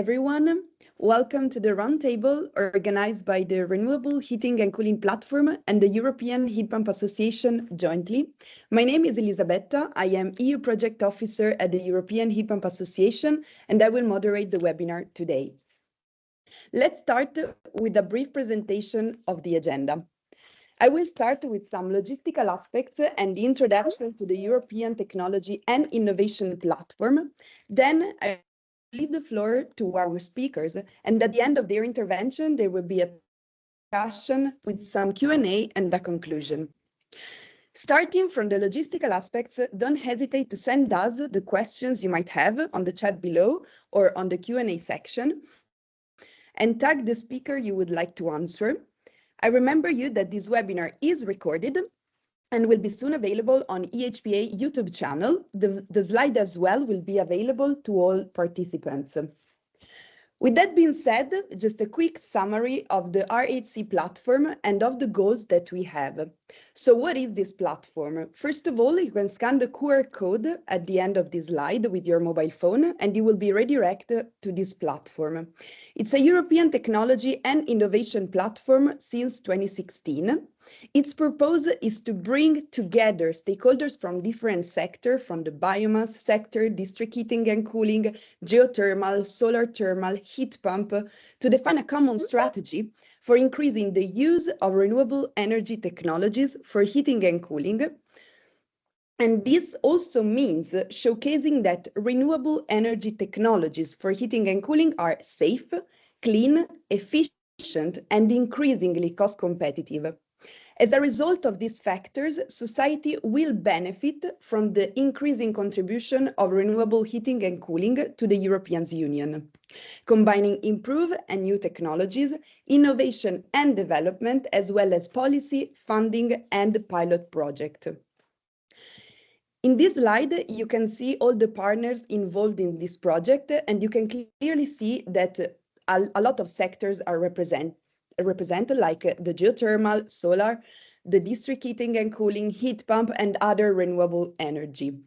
everyone. Welcome to the Roundtable organized by the Renewable Heating and Cooling Platform and the European Heat Pump Association jointly. My name is Elisabetta. I am EU Project Officer at the European Heat Pump Association, and I will moderate the webinar today. Let's start with a brief presentation of the agenda. I will start with some logistical aspects and the introduction to the European Technology and Innovation Platform. Then I leave the floor to our speakers, and at the end of their intervention, there will be a discussion with some Q&A and a conclusion. Starting from the logistical aspects, don't hesitate to send us the questions you might have on the chat below or on the Q&A section, and tag the speaker you would like to answer. I remember you that this webinar is recorded and will be soon available on EHPA YouTube channel. The slide as well will be available to all participants. With that being said, just a quick summary of the RHC platform and of the goals that we have. So what is this platform? First of all, you can scan the QR code at the end of this slide with your mobile phone, and you will be redirected to this platform. It's a European technology and innovation platform since 2016. Its purpose is to bring together stakeholders from different sectors, from the biomass sector, district heating and cooling, geothermal, solar thermal, heat pump, to define a common strategy for increasing the use of renewable energy technologies for heating and cooling. And this also means showcasing that renewable energy technologies for heating and cooling are safe, clean, efficient, and increasingly cost competitive. As a result of these factors, society will benefit from the increasing contribution of renewable heating and cooling to the European Union, combining improved and new technologies, innovation and development, as well as policy, funding, and pilot projects. In this slide, you can see all the partners involved in this project, and you can clearly see that a lot of sectors are represented, like the geothermal, solar, the district heating and cooling, heat pump, and other renewable energy.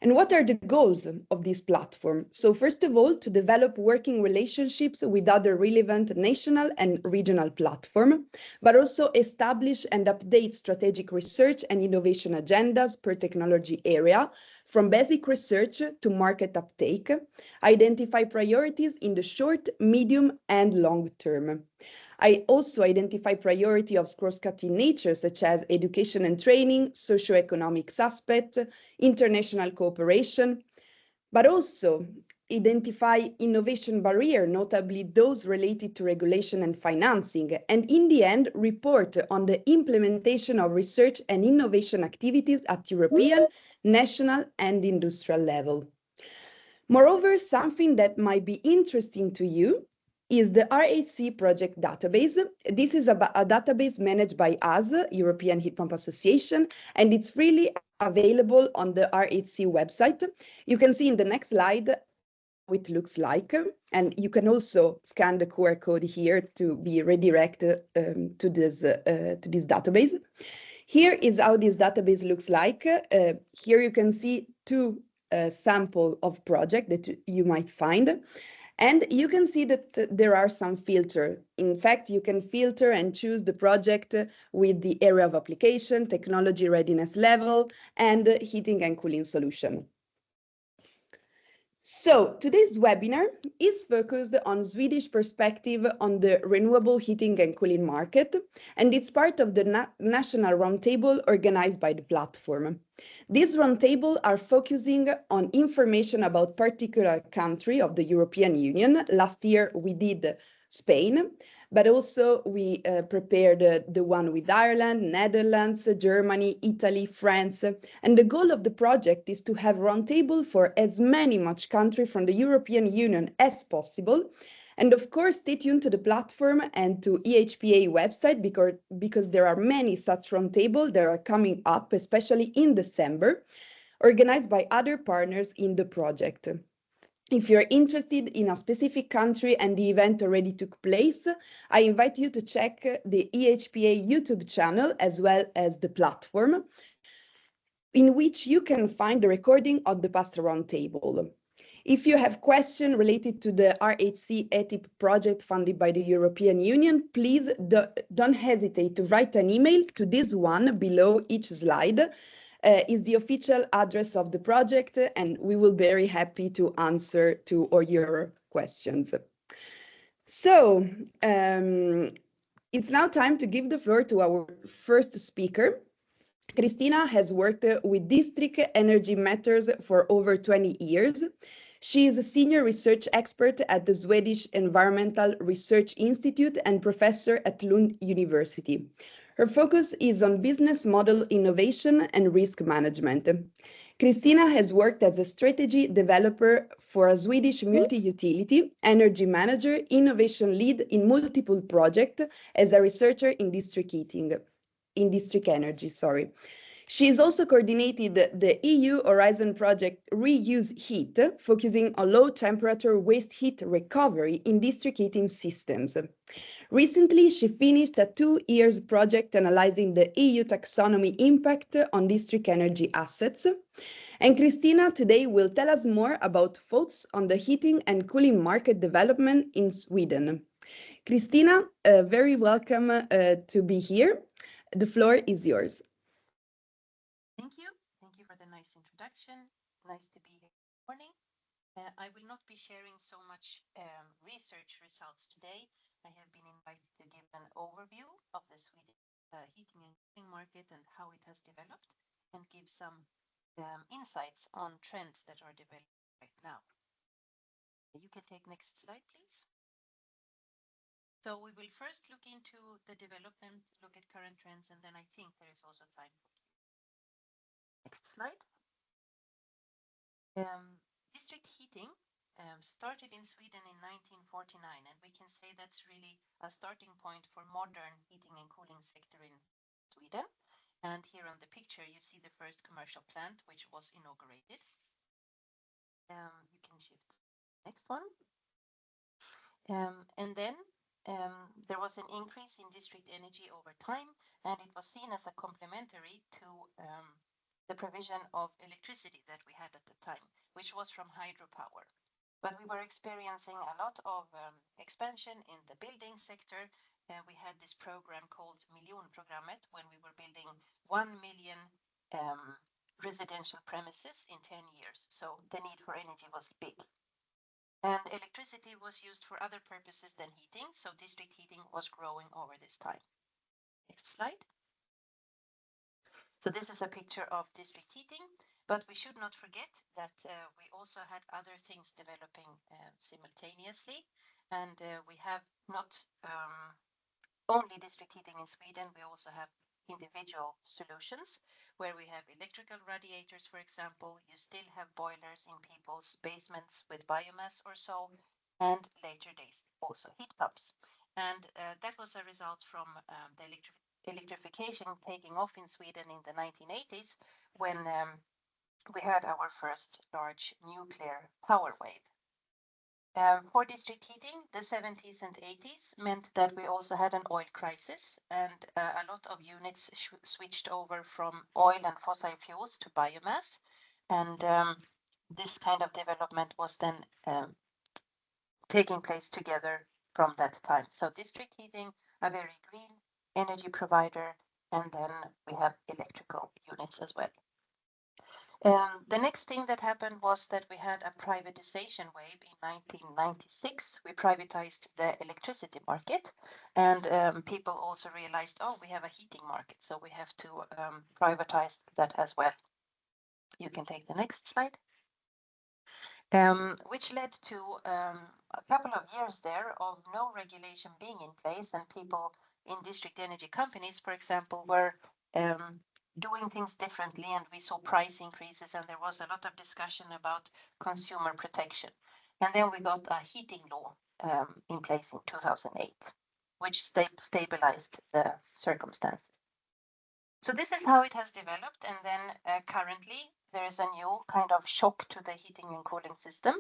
And what are the goals of this platform? So first of all, to develop working relationships with other relevant national and regional platforms, but also establish and update strategic research and innovation agendas per technology area, from basic research to market uptake, identify priorities in the short, medium, and long term. I also identify priority of cross-cutting nature, such as education and training, socioeconomic aspect, international cooperation, but also identify innovation barrier, notably those related to regulation and financing, and in the end, report on the implementation of research and innovation activities at European, national, and industrial level. Moreover, something that might be interesting to you is the RHC project database. This is a database managed by us, European Heat Pump Association, and it's freely available on the RHC website. You can see in the next slide how it looks like, and you can also scan the QR code here to be redirected to this database. Here is how this database looks like. Here you can see two samples of projects that you might find. And you can see that there are some filters. In fact, you can filter and choose the project with the area of application, technology readiness level, and heating and cooling solution. So today's webinar is focused on Swedish perspective on the renewable heating and cooling market, and it's part of the national roundtable organized by the platform. These roundtables are focusing on information about particular country of the European Union. Last year we did Spain, but also we prepared the one with Ireland, Netherlands, Germany, Italy, France. And the goal of the project is to have roundtable for as much countries from the European Union as possible. And of course, stay tuned to the platform and to EHPA website because there are many such roundtables that are coming up, especially in December, organized by other partners in the project. If you're interested in a specific country and the event already took place, I invite you to check the EHPA YouTube channel as well as the platform, in which you can find the recording of the past roundtable. If you have questions related to the RHC-ETIP project funded by the European Union, please don't hesitate to write an email to this one below each slide. Is the official address of the project, and we will be very happy to answer to all your questions. So it's now time to give the floor to our first speaker. Christina has worked with district energy matters for over 20 years. She is a senior research expert at the Swedish Environmental Research Institute and professor at Lund University. Her focus is on business model innovation and risk management. Christina has worked as a strategy developer for a Swedish multi-utility, energy manager, innovation lead in multiple projects as a researcher in district energy. She has also coordinated the EU Horizon project Reuse Heat, focusing on low temperature waste heat recovery in district heating systems. Recently, she finished a 2-year project analyzing the EU taxonomy impact on district energy assets. And Christina today will tell us more about thoughts on the heating and cooling market development in Sweden. Christina, very welcome to be here. The floor is yours. Thank you. Thank you for the nice introduction. Nice to be here this morning. I will not be sharing so much research results today. I have been invited to give an overview of the Swedish heating and cooling market and how it has developed, and give some insights on trends that are developing right now. You can take next slide, please. So we will first look into the development, look at current trends, and then I think there is also time for Q&A. Next slide. District heating started in Sweden in 1949, and we can say that's really a starting point for modern heating and cooling sector in Sweden. And here on the picture, you see the first commercial plant, which was inaugurated. You can shift next one. And then there was an increase in district energy over time, and it was seen as a complementary to the provision of electricity that we had at the time, which was from hydropower. But we were experiencing a lot of expansion in the building sector. We had this program called Miljonprogrammet when we were building 1 million residential premises in 10 years. So the need for energy was big. And electricity was used for other purposes than heating, so district heating was growing over this time. Next slide. So this is a picture of district heating, but we should not forget that we also had other things developing simultaneously. And we have not only district heating in Sweden, we also have individual solutions where we have electrical radiators, for example. You still have boilers in people's basements with biomass or so, and later days also heat pumps. And that was a result from the electrification taking off in Sweden in the 1980s when we had our first large nuclear power wave. For district heating, the 70s and 80s meant that we also had an oil crisis, and a lot of units switched over from oil and fossil fuels to biomass. And this kind of development was then taking place together from that time. So district heating, a very green energy provider, and then we have electrical units as well. The next thing that happened was that we had a privatization wave in 1996. We privatized the electricity market, and people also realized, oh, we have a heating market, so we have to privatize that as well. You can take the next slide. Which led to a couple of years there of no regulation being in place, and people in district energy companies, for example, were doing things differently, and we saw price increases, and there was a lot of discussion about consumer protection. And then we got a heating law in place in 2008, which stabilized the circumstances. So this is how it has developed, and then currently there is a new kind of shock to the heating and cooling system,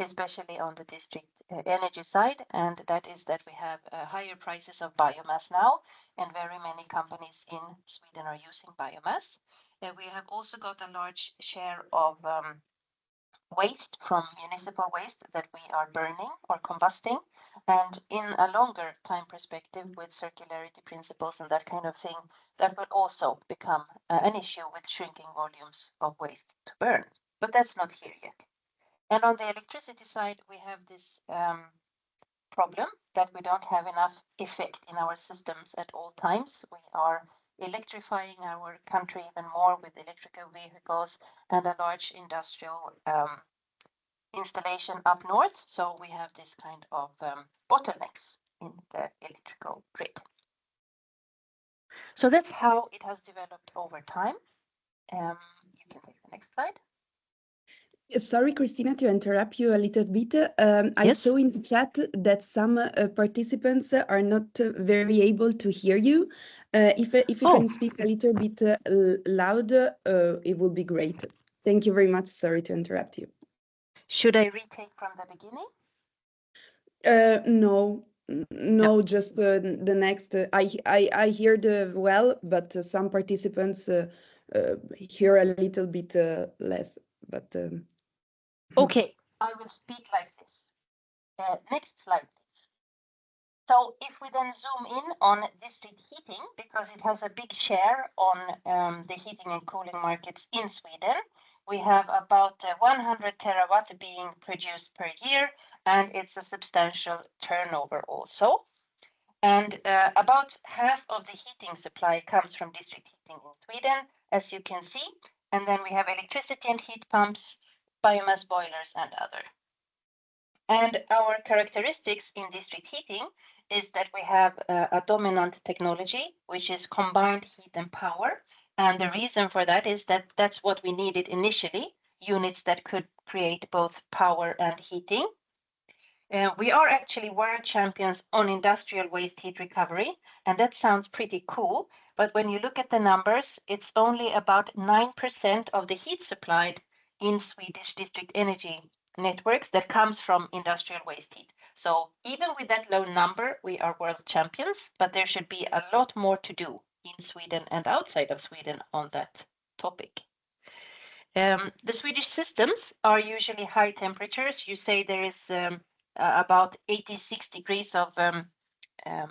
especially on the district energy side, and that is that we have higher prices of biomass now, and very many companies in Sweden are using biomass. We have also got a large share of waste from municipal waste that we are burning or combusting. And in a longer time perspective with circularity principles and that kind of thing, that will also become an issue with shrinking volumes of waste to burn. But that's not here yet. And on the electricity side, we have this problem that we don't have enough effect in our systems at all times. We are electrifying our country even more with electrical vehicles and a large industrial installation up north. So we have this kind of bottlenecks in the electrical grid. So that's how it has developed over time. You can take the next slide. Sorry, Christina, to interrupt you a little bit. I saw in the chat that some participants are not very able to hear you. If you can speak a little bit louder, it would be great. Thank you very much. Sorry to interrupt you. Should I retake from the beginning? No, just the next. I hear well, but some participants hear a little bit less. But okay, I will speak like this. Next slide, please. So if we then zoom in on district heating, because it has a big share on the heating and cooling markets in Sweden, we have about 100 terawatt being produced per year, and it's a substantial turnover also. And about half of the heating supply comes from district heating in Sweden, as you can see. And then we have electricity and heat pumps, biomass boilers, and other. And our characteristics in district heating is that we have a dominant technology, which is combined heat and power. And the reason for that is that that's what we needed initially, units that could create both power and heating. We are actually world champions on industrial waste heat recovery, and that sounds pretty cool. But when you look at the numbers, it's only about 9% of the heat supplied in Swedish district energy networks that comes from industrial waste heat. So even with that low number, we are world champions, but there should be a lot more to do in Sweden and outside of Sweden on that topic. The Swedish systems are usually high temperatures. You say there is about 86 degrees of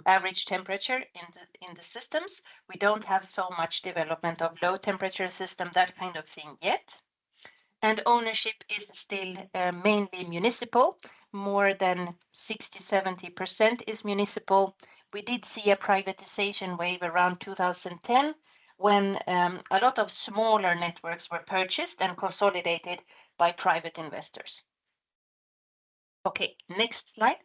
average temperature in the systems. We don't have so much development of low temperature system, that kind of thing yet. And ownership is still mainly municipal. More than 60-70% is municipal. We did see a privatization wave around 2010 when a lot of smaller networks were purchased and consolidated by private investors. Okay, next slide.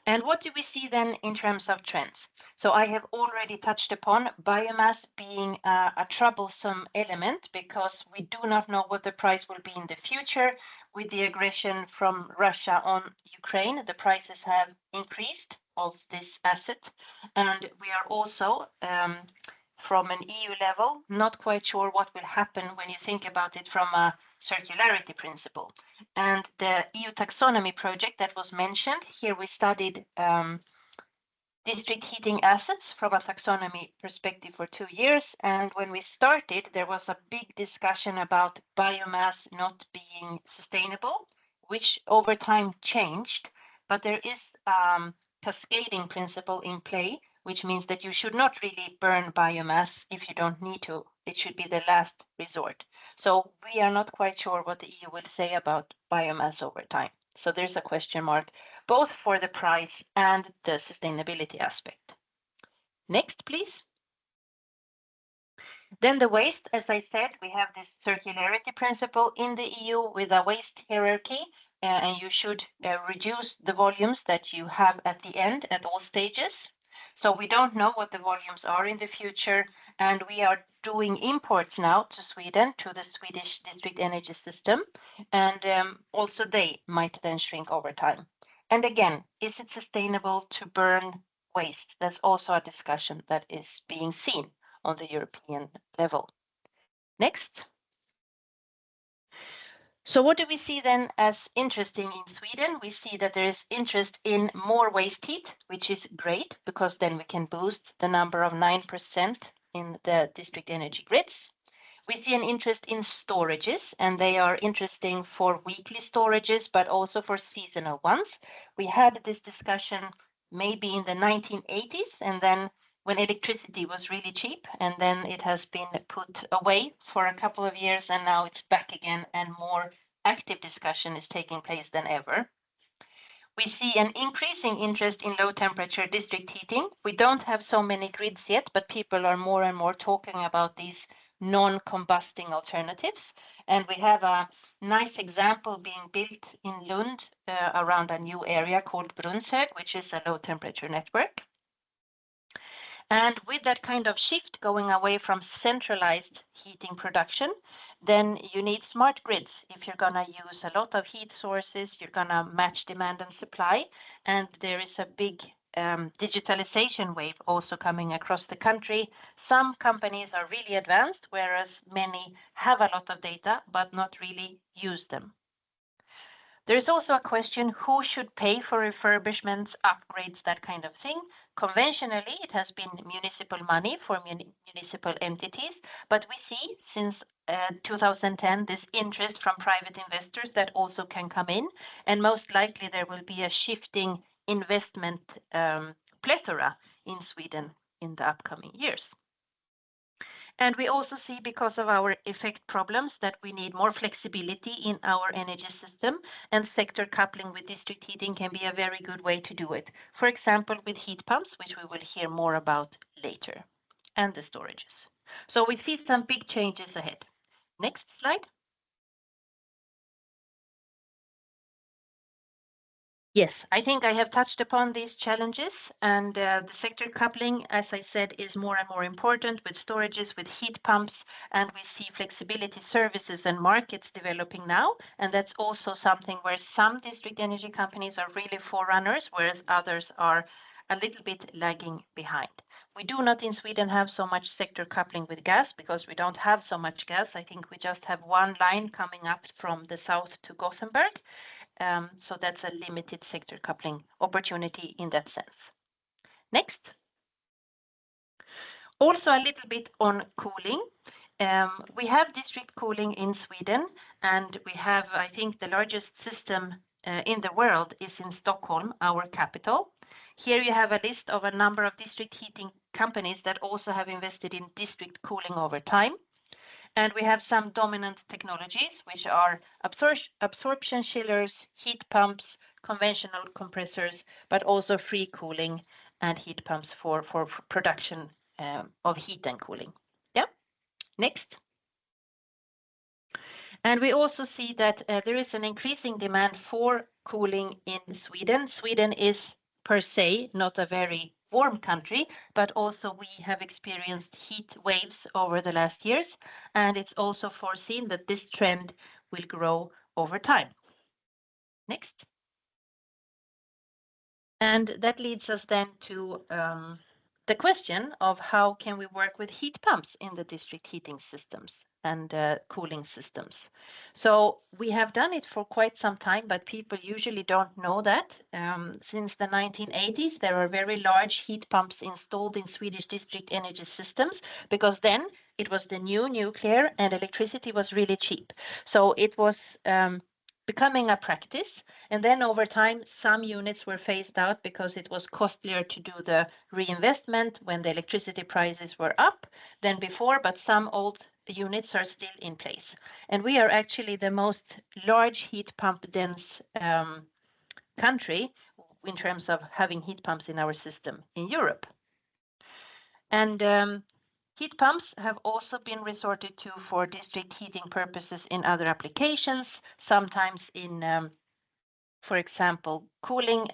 And what do we see then in terms of trends? So I have already touched upon biomass being a troublesome element because we do not know what the price will be in the future. With the aggression from Russia on Ukraine, the prices have increased of this asset. And we are also, from an EU level, not quite sure what will happen when you think about it from a circularity principle. And the EU taxonomy project that was mentioned, here we studied district heating assets from a taxonomy perspective for 2 years. And when we started, there was a big discussion about biomass not being sustainable, which over time changed. But there is a cascading principle in play, which means that you should not really burn biomass if you don't need to. It should be the last resort. So we are not quite sure what the EU will say about biomass over time. So there's a question mark, both for the price and the sustainability aspect. Next, please. Then the waste, as I said, we have this circularity principle in the EU with a waste hierarchy, and you should reduce the volumes that you have at the end at all stages. So we don't know what the volumes are in the future, and we are doing imports now to Sweden, to the Swedish district energy system, and also they might then shrink over time. And again, is it sustainable to burn waste? That's also a discussion that is being seen on the European level. Next. So what do we see then as interesting in Sweden? We see that there is interest in more waste heat, which is great because then we can boost the number of 9% in the district energy grids. We see an interest in storages, and they are interesting for weekly storages, but also for seasonal ones. We had this discussion maybe in the 1980s, and then when electricity was really cheap, and then it has been put away for a couple of years, and now it's back again, and more active discussion is taking place than ever. We see an increasing interest in low temperature district heating. We don't have so many grids yet, but people are more and more talking about these non-combusting alternatives. And we have a nice example being built in Lund around a new area called Brunnshög, which is a low temperature network. And with that kind of shift going away from centralized heating production, then you need smart grids. If you're going to use a lot of heat sources, you're going to match demand and supply. And there is a big digitalization wave also coming across the country. Some companies are really advanced, whereas many have a lot of data, but not really use them. There is also a question who should pay for refurbishments, upgrades, that kind of thing. Conventionally, it has been municipal money for municipal entities, but we see since 2010 this interest from private investors that also can come in, and most likely there will be a shifting investment plethora in Sweden in the upcoming years. And we also see, because of our effect problems, that we need more flexibility in our energy system, and sector coupling with district heating can be a very good way to do it. For example, with heat pumps, which we will hear more about later, and the storages. So we see some big changes ahead. Next slide. Yes, I think I have touched upon these challenges, and the sector coupling, as I said, is more and more important with storages, with heat pumps, and we see flexibility services and markets developing now, and that's also something where some district energy companies are really forerunners, whereas others are a little bit lagging behind. We do not in Sweden have so much sector coupling with gas because we don't have so much gas. I think we just have one line coming up from the south to Gothenburg. So that's a limited sector coupling opportunity in that sense. Next. Also a little bit on cooling. We have district cooling in Sweden, and we have, I think, the largest system in the world is in Stockholm, our capital. Here you have a list of a number of district heating companies that also have invested in district cooling over time. And we have some dominant technologies, which are absorption chillers, heat pumps, conventional compressors, but also free cooling and heat pumps for production of heat and cooling. Yeah, next. And we also see that there is an increasing demand for cooling in Sweden. Sweden is per se not a very warm country, but also we have experienced heat waves over the last years, and it's also foreseen that this trend will grow over time. Next. And that leads us then to the question of how can we work with heat pumps in the district heating systems and cooling systems. So we have done it for quite some time, but people usually don't know that. Since the 1980s, there are very large heat pumps installed in Swedish district energy systems, because then it was the new nuclear and electricity was really cheap. So it was becoming a practice. And then over time, some units were phased out because it was costlier to do the reinvestment when the electricity prices were up than before, but some old units are still in place. And we are actually the most large heat pump dense country in terms of having heat pumps in our system in Europe. And heat pumps have also been resorted to for district heating purposes in other applications, sometimes in, for example, cooling.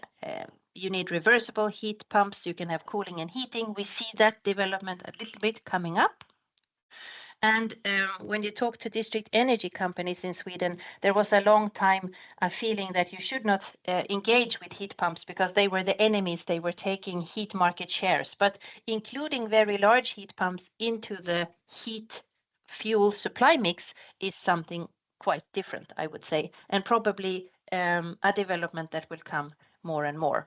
You need reversible heat pumps. You can have cooling and heating. We see that development a little bit coming up. And when you talk to district energy companies in Sweden, there was a long time a feeling that you should not engage with heat pumps because they were the enemies. They were taking heat market shares. But including very large heat pumps into the heat fuel supply mix is something quite different, I would say, and probably a development that will come more and more.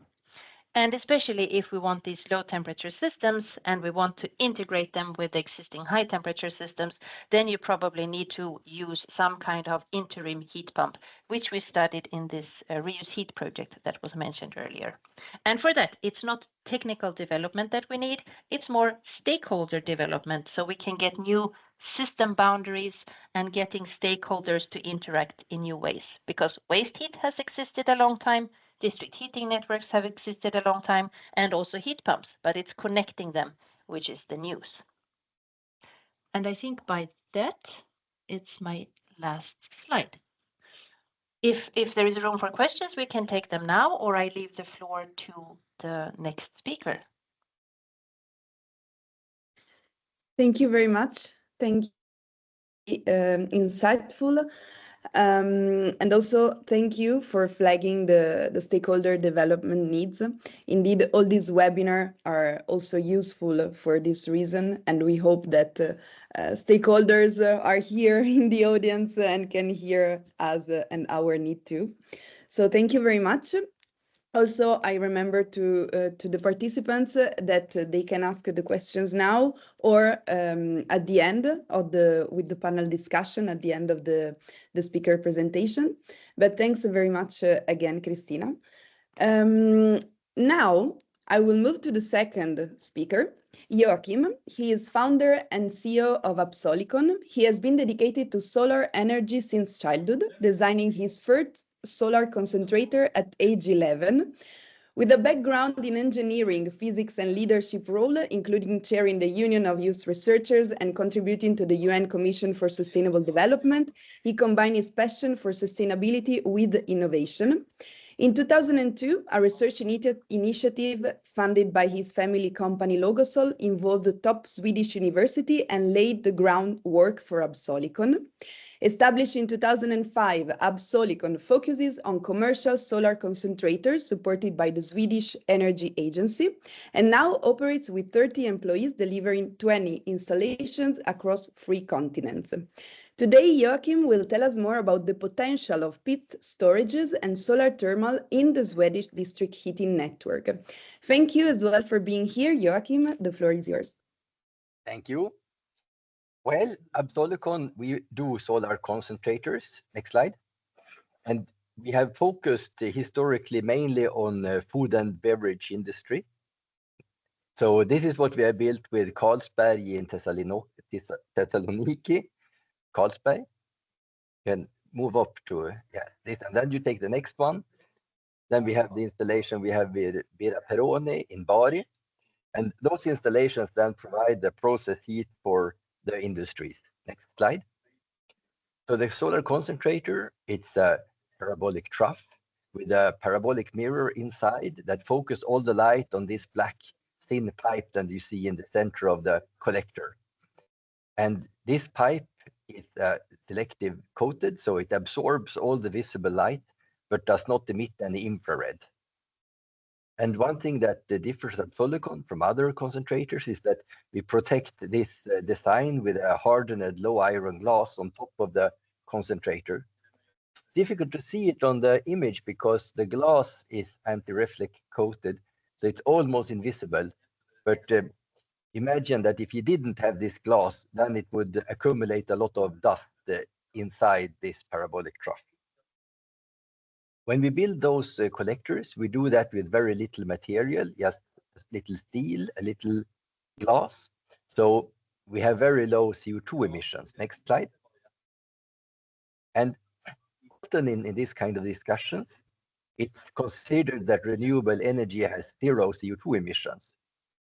And especially if we want these low temperature systems and we want to integrate them with the existing high temperature systems, then you probably need to use some kind of interim heat pump, which we studied in this reuse heat project that was mentioned earlier. And for that, it's not technical development that we need, it's more stakeholder development, so we can get new system boundaries and getting stakeholders to interact in new ways, because waste heat has existed a long time, district heating networks have existed a long time, and also heat pumps, but it's connecting them, which is the news. And I think by that, it's my last slide. If there is room for questions, we can take them now, or I leave the floor to the next speaker. Thank you very much. Thank you. Insightful. And also thank you for flagging the stakeholder development needs. Indeed, all these webinars are also useful for this reason, and we hope that stakeholders are here in the audience and can hear us and our need too. So thank you very much. Also, I remember to the participants that they can ask the questions now or at the end of with the panel discussion at the end of the speaker presentation. But thanks very much again, Christina. Now I will move to the second speaker, Joakim. He is founder and CEO of Absolicon. He has been dedicated to solar energy since childhood, designing his first solar concentrator at age 11. With a background in engineering, physics, and leadership role, including chairing the Union of Youth Researchers and contributing to the UN Commission for Sustainable Development, he combined his passion for sustainability with innovation. In 2002, a research initiative funded by his family company Logosol involved the top Swedish university and laid the groundwork for Absolicon. Established in 2005, Absolicon focuses on commercial solar concentrators supported by the Swedish Energy Agency and now operates with 30 employees delivering 20 installations across 3 continents. Today, Joakim will tell us more about the potential of peat storages and solar thermal in the Swedish district heating network. Thank you as well for being here, Joakim. The floor is yours. Thank you. Well, Absolicon, we do solar concentrators. Next slide. And we have focused historically mainly on food and beverage industry. So this is what we have built with Carlsberg in Thessaloniki. Carlsberg. Can move up to this, and then you take the next one. Then we have the installation we have with Birra Peroni in Bari, and those installations then provide the process heat for the industries. Next slide. So the solar concentrator, it's a parabolic trough with a parabolic mirror inside that focus all the light on this black thin pipe that you see in the center of the collector. And this pipe is selective coated, so it absorbs all the visible light, but does not emit any infrared. And one thing that differs Absolicon from other concentrators is that we protect this design with a hardened low iron glass on top of the concentrator. It's difficult to see it on the image because the glass is anti-reflect coated, so it's almost invisible. But imagine that if you didn't have this glass, then it would accumulate a lot of dust inside this parabolic trough. When we build those collectors, we do that with very little material, just a little steel, a little glass. So we have very low CO2 emissions. Next slide. And often in this kind of discussions, it's considered that renewable energy has 0 CO2 emissions.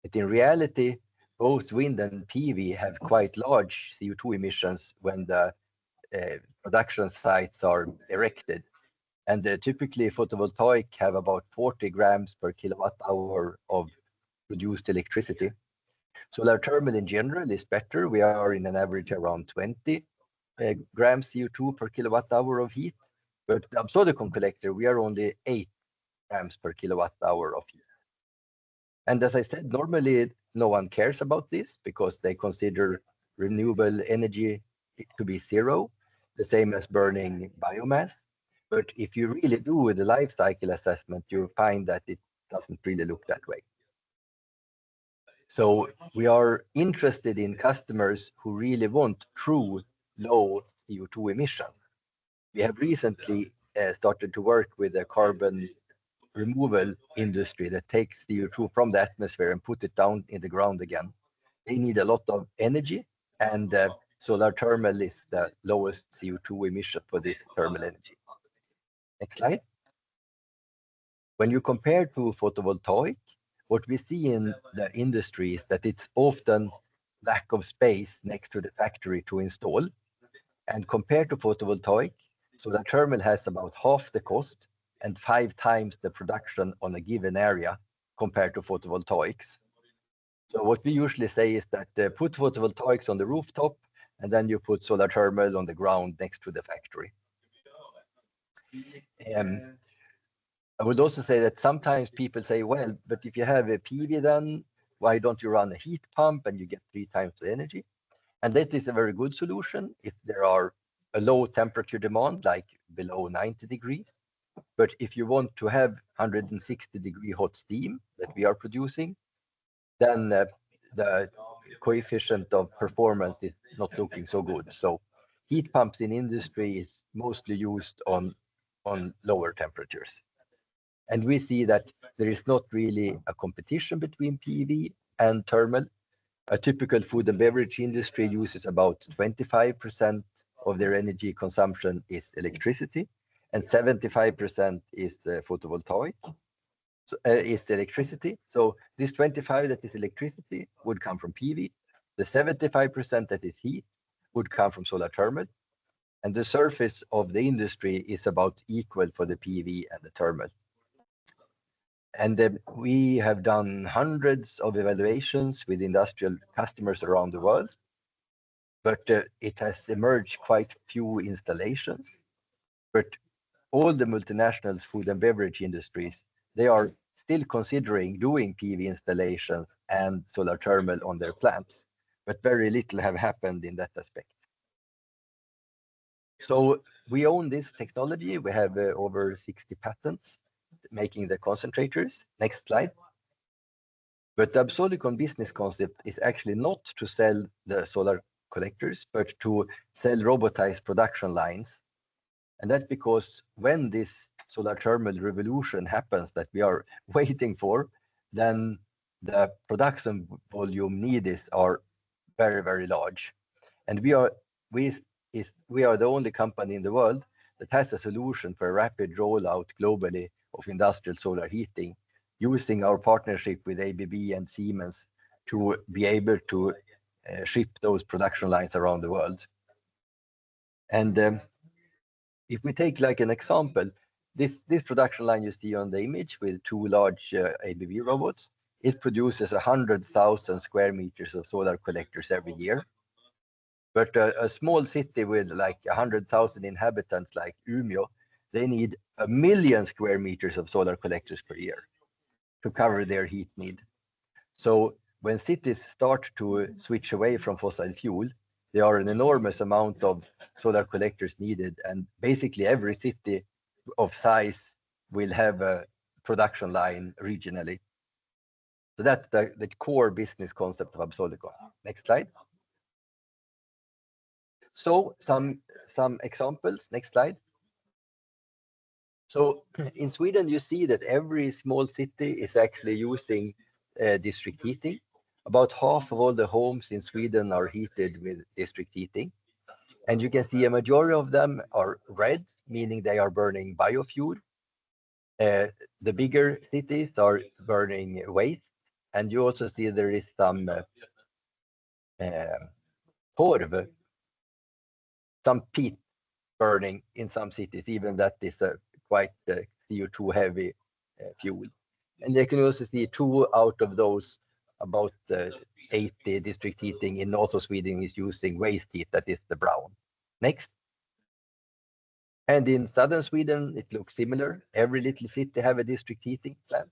But in reality, both wind and PV have quite large CO2 emissions when the production sites are erected. And typically photovoltaic have about 40 grams per kilowatt hour of produced electricity. Solar thermal in general is better. We are in an average around 20 grams CO2 per kilowatt hour of heat. But the Absolicon collector, we are only 8 grams per kilowatt hour of heat. And as I said, normally no one cares about this because they consider renewable energy to be 0, the same as burning biomass. But if you really do with the life cycle assessment, you find that it doesn't really look that way. So we are interested in customers who really want true low CO2 emission. We have recently started to work with a carbon removal industry that takes CO2 from the atmosphere and put it down in the ground again. They need a lot of energy, and solar thermal is the lowest CO2 emission for this thermal energy. Next slide. When you compare to photovoltaic, what we see in the industry is that it's often lack of space next to the factory to install. And compared to photovoltaic, solar thermal has about half the cost and 5 times the production on a given area compared to photovoltaics. So what we usually say is that put photovoltaics on the rooftop, and then you put solar thermal on the ground next to the factory. I would also say that sometimes people say, well, but if you have a PV, then why don't you run a heat pump and you get 3 times the energy? And that is a very good solution if there are a low temperature demand, like below 90 degrees. But if you want to have 160-degree hot steam that we are producing, then the coefficient of performance is not looking so good. So heat pumps in industry is mostly used on lower temperatures. And we see that there is not really a competition between PV and thermal. A typical food and beverage industry uses about 25% of their energy consumption is electricity, and 75% is photovoltaic, is electricity. So this 25 that is electricity would come from PV. The 75% that is heat would come from solar thermal. And the surface of the industry is about equal for the PV and the thermal. And we have done hundreds of evaluations with industrial customers around the world, but it has emerged quite few installations. But all the multinationals, food and beverage industries, they are still considering doing PV installations and solar thermal on their plants, but very little have happened in that aspect. So we own this technology. We have over 60 patents making the concentrators. Next slide. But the Absolicon business concept is actually not to sell the solar collectors, but to sell robotized production lines. And that's because when this solar thermal revolution happens that we are waiting for, then the production volume needed are very, very large. And we are the only company in the world that has a solution for a rapid rollout globally of industrial solar heating, using our partnership with ABB and Siemens to be able to ship those production lines around the world. And if we take like an example, this production line you see on the image with 2 large ABB robots, it produces 100,000 square meters of solar collectors every year. But a small city with like 100,000 inhabitants like Umeå, they need 1 million square meters of solar collectors per year to cover their heat need. So when cities start to switch away from fossil fuel, there are an enormous amount of solar collectors needed, and basically every city of size will have a production line regionally. So that's the core business concept of Absolicon. Next slide. So some examples. Next slide. So in Sweden, you see that every small city is actually using district heating. About half of all the homes in Sweden are heated with district heating. And you can see a majority of them are red, meaning they are burning biofuel. The bigger cities are burning waste. And you also see there is some torv, some peat burning in some cities, even that is a quite CO2 heavy fuel. And you can also see 2 out of those, about 80 district heating in north of Sweden is using waste heat, that is the brown. Next. And in southern Sweden, it looks similar. Every little city have a district heating plant.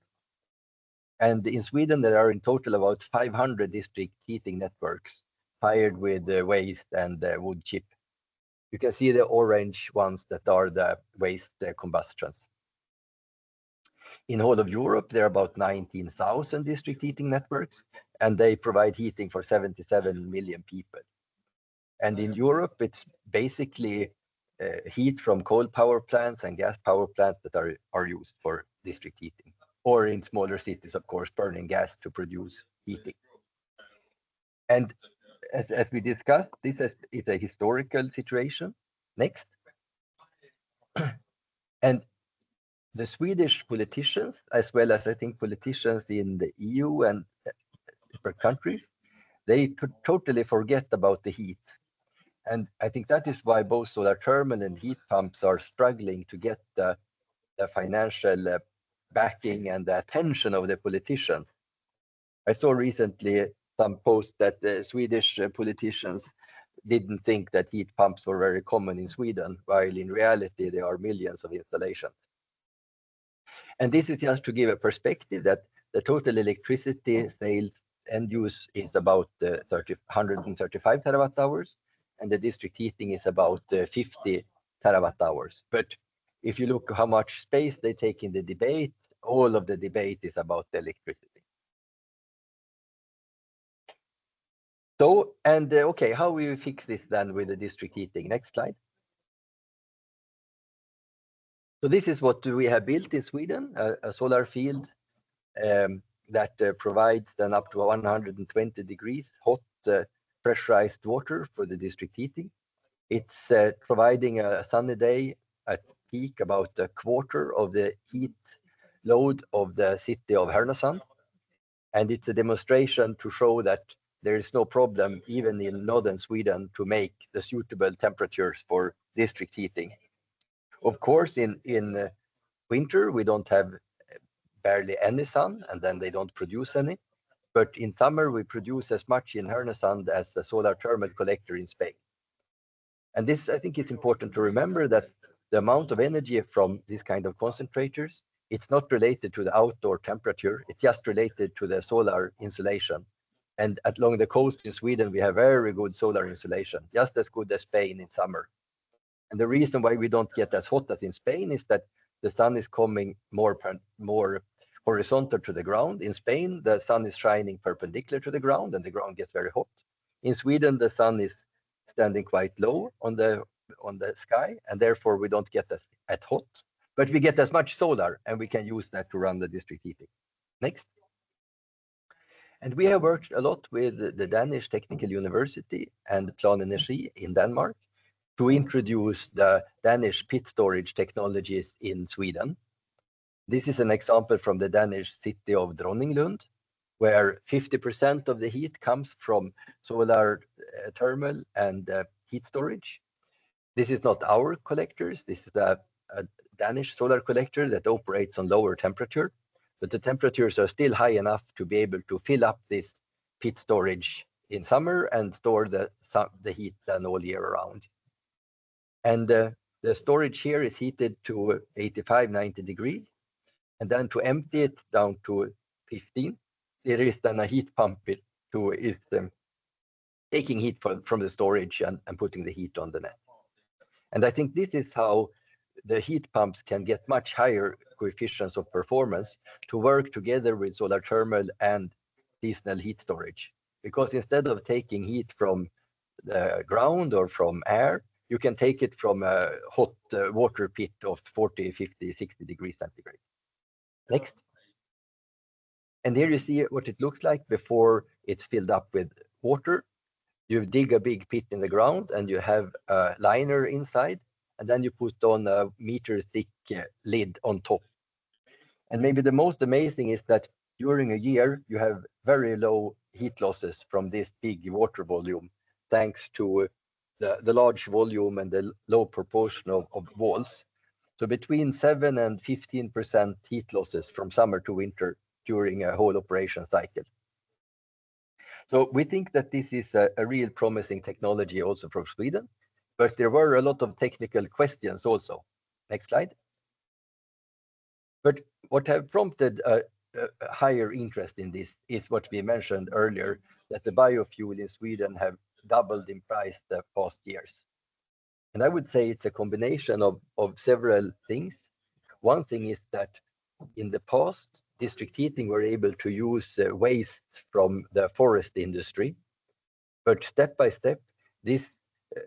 And in Sweden, there are in total about 500 district heating networks fired with waste and wood chip. You can see the orange ones that are the waste combustions. In whole of Europe, there are about 19,000 district heating networks, and they provide heating for 77 million people. And in Europe, it's basically heat from coal power plants and gas power plants that are used for district heating, or in smaller cities, of course, burning gas to produce heating. And as we discussed, this is a historical situation. Next. And the Swedish politicians, as well as I think politicians in the EU and different countries, they could totally forget about the heat. And I think that is why both solar thermal and heat pumps are struggling to get the financial backing and the attention of the politicians. I saw recently some posts that the Swedish politicians didn't think that heat pumps were very common in Sweden, while in reality there are millions of installations. And this is just to give a perspective that the total electricity sales end use is about 135 terawatt hours, and the district heating is about 50 terawatt hours. But if you look how much space they take in the debate, all of the debate is about the electricity. So, and okay, how will we fix this then with the district heating? Next slide. So this is what we have built in Sweden, a solar field that provides then up to 120 degrees hot pressurized water for the district heating. It's providing a sunny day at peak about a quarter of the heat load of the city of Härnösand. And it's a demonstration to show that there is no problem even in northern Sweden to make the suitable temperatures for district heating. Of course, in winter, we don't have barely any sun, and then they don't produce any. But in summer, we produce as much in Härnösand as a solar thermal collector in Spain. And this, I think it's important to remember that the amount of energy from these kind of concentrators, it's not related to the outdoor temperature, it's just related to the solar insulation. And along the coast in Sweden, we have very good solar insulation, just as good as Spain in summer. And the reason why we don't get as hot as in Spain is that the sun is coming more horizontal to the ground. In Spain, the sun is shining perpendicular to the ground and the ground gets very hot. In Sweden, the sun is standing quite low on the sky, and therefore we don't get as hot, but we get as much solar, and we can use that to run the district heating. Next. And we have worked a lot with the Danish Technical University and Plan Energy in Denmark to introduce the Danish pit storage technologies in Sweden. This is an example from the Danish city of Dronninglund, where 50% of the heat comes from solar thermal and heat storage. This is not our collectors. This is a Danish solar collector that operates on lower temperature, but the temperatures are still high enough to be able to fill up this pit storage in summer and store the heat then all year around. And the storage here is heated to 85, 90 degrees. And then to empty it down to 15, there is then a heat pump to is taking heat from the storage and putting the heat on the net. And I think this is how the heat pumps can get much higher coefficients of performance to work together with solar thermal and seasonal heat storage. Because instead of taking heat from the ground or from air, you can take it from a hot water pit of 40, 50, 60 degrees centigrade. Next. And here you see what it looks like before it's filled up with water. You dig a big pit in the ground and you have a liner inside, and then you put on a meter thick lid on top. And maybe the most amazing is that during a year, you have very low heat losses from this big water volume, thanks to the large volume and the low proportion of walls. So between 7 and 15% heat losses from summer to winter during a whole operation cycle. So we think that this is a real promising technology also from Sweden, but there were a lot of technical questions also. Next slide. But what have prompted a higher interest in this is what we mentioned earlier, that the biofuel in Sweden have doubled in price the past years. And I would say it's a combination of several things. One thing is that in the past, district heating were able to use waste from the forest industry. But step by step, this